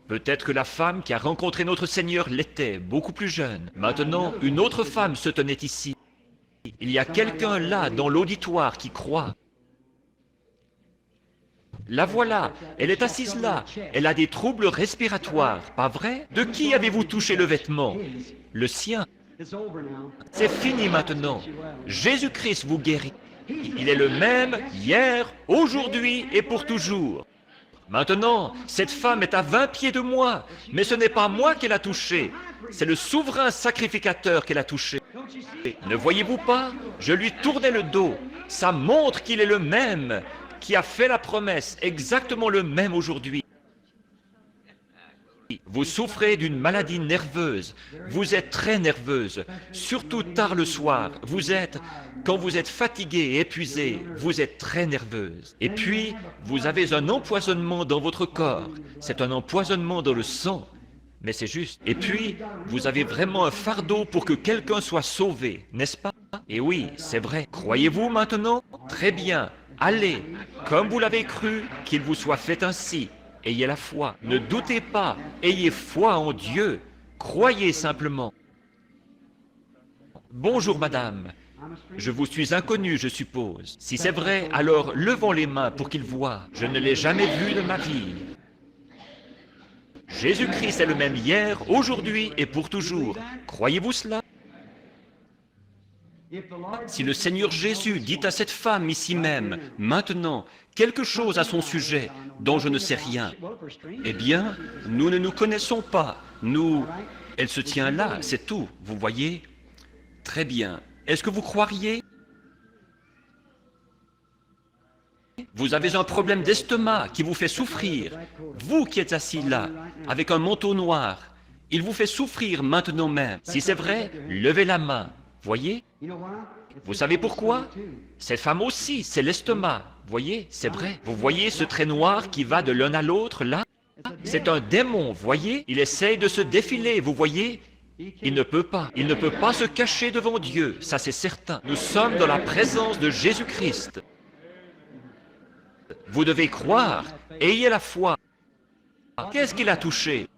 S2: Peut-être que la femme qui a rencontré notre Seigneur l'était, beaucoup plus jeune. Maintenant, une autre femme se tenait ici. Il y a quelqu'un là, dans l'auditoire, qui croit. La voilà, elle est assise là, elle a des troubles respiratoires, pas vrai? De qui avez-vous touché le vêtement? Le sien. C'est fini maintenant. Jésus-Christ vous guérit. Il est le même hier, aujourd'hui et pour toujours. Maintenant, cette femme est à 20 pieds de moi, mais ce n'est pas moi qu'elle a touché, c'est le souverain sacrificateur qu'elle a touché. Ne voyez-vous pas? Je lui tournais le dos. Ça montre qu'il est le même, qui a fait la promesse, exactement le même aujourd'hui. Vous souffrez d'une maladie nerveuse, vous êtes très nerveuse, surtout tard le soir, quand vous êtes fatigué et épuisé, vous êtes très nerveuse. Et puis, vous avez un empoisonnement dans votre corps, c'est un empoisonnement dans le sang. Mais c'est juste. Et puis, vous avez vraiment un fardeau pour que quelqu'un soit sauvé, n'est-ce pas? Et oui, c'est vrai. Croyez-vous maintenant? Très bien. Allez, comme vous l'avez cru, qu'il vous soit fait ainsi. Ayez la foi. Ne doutez pas. Ayez foi en Dieu. Croyez simplement. Bonjour, madame. Je vous suis inconnu, je suppose. Si c'est vrai, alors levons les mains pour qu'il voie. Je ne l'ai jamais vu de ma vie. Jésus-Christ est le même hier, aujourd'hui et pour toujours. Croyez-vous cela? Si le Seigneur Jésus dit à cette femme ici même, maintenant, quelque chose à son sujet dont je ne sais rien, eh bien, nous ne nous connaissons pas. Elle se tient là, c'est tout, vous voyez? Très bien. Est-ce que vous croiriez? Vous avez un problème d'estomac qui vous fait souffrir. Vous qui êtes assis là, avec un manteau noir, il vous fait souffrir maintenant même. Si c'est vrai, levez la main. Voyez? Vous savez pourquoi? Cette femme aussi, c'est l'estomac. Voyez? C'est vrai. Vous voyez ce trait noir qui va de l'un à l'autre, là? C'est un démon, voyez? Il essaye de se défiler, vous voyez? Il ne peut pas se cacher devant Dieu, ça c'est certain. Nous sommes dans la présence de Jésus-Christ. Vous devez croire, ayez la foi. Qu'est-ce qu'il a touché?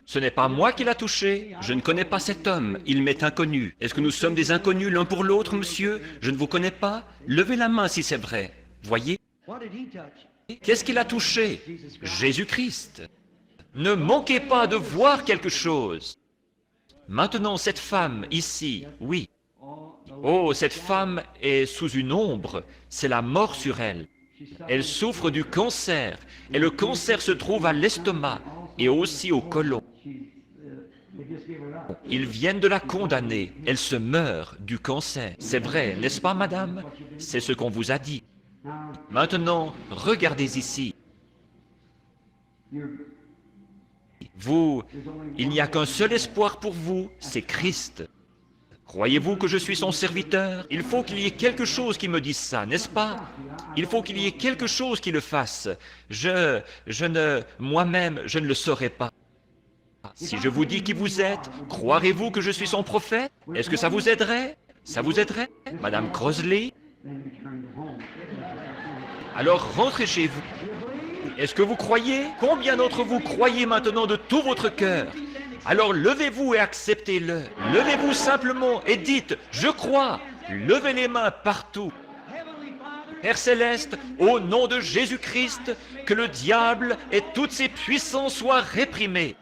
S2: Ce n'est pas moi qui l'a touché, je ne connais pas cet homme, il m'est inconnu. Est-ce que nous sommes des inconnus l'un pour l'autre, monsieur? Je ne vous connais pas? Levez la main si c'est vrai. Voyez? Qu'est-ce qu'il a touché? Jésus-Christ. Ne manquez pas de voir quelque chose. Maintenant, cette femme, ici, oui. Oh, cette femme est sous une ombre, c'est la mort sur elle. Elle souffre du cancer, et le cancer se trouve à l'estomac et aussi au côlon. Ils viennent de la condamner, elle se meurt du cancer. C'est vrai, n'est-ce pas, madame? C'est ce qu'on vous a dit. Maintenant, regardez ici. Il n'y a qu'un seul espoir pour vous, c'est Christ. Croyez-vous que je suis son serviteur? Il faut qu'il y ait quelque chose qui me dise ça, n'est-ce pas? Il faut qu'il y ait quelque chose qui le fasse. Moi-même, je ne le saurais pas. Si je vous dis qui vous êtes, croirez-vous que je suis son prophète? Est-ce que ça vous aiderait? Ça vous aiderait, Madame Crosley? Alors rentrez chez vous. Est-ce que vous croyez? Combien d'entre vous croyez maintenant de tout votre cœur? Alors levez-vous et acceptez-le. Levez-vous simplement et dites, je crois. Levez les mains partout. Père Céleste, au nom de Jésus-Christ, que le diable et toutes ses puissances soient réprimées.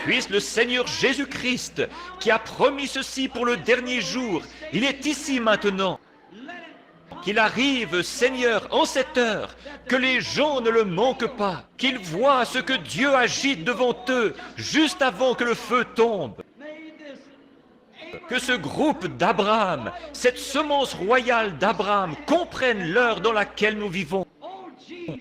S2: Puisse le Seigneur Jésus-Christ, qui a promis ceci pour le dernier jour, il est ici maintenant. Qu'il arrive, Seigneur, en cette heure, que les gens ne le manquent pas, qu'ils voient ce que Dieu agite devant eux, juste avant que le feu tombe. Que ce groupe d'Abraham, cette semence royale d'Abraham, comprenne l'heure dans laquelle nous vivons.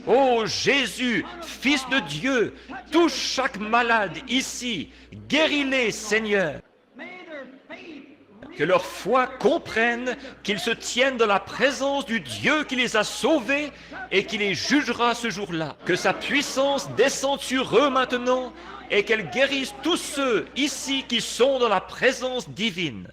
S2: Ô Jésus, Fils de Dieu, touche chaque malade ici, guéris-les, Seigneur. Que leur foi comprenne qu'ils se tiennent dans la présence du Dieu qui les a sauvés et qui les jugera ce jour-là. Que sa puissance descende sur eux maintenant et qu'elle guérisse tous ceux ici qui sont dans la présence divine.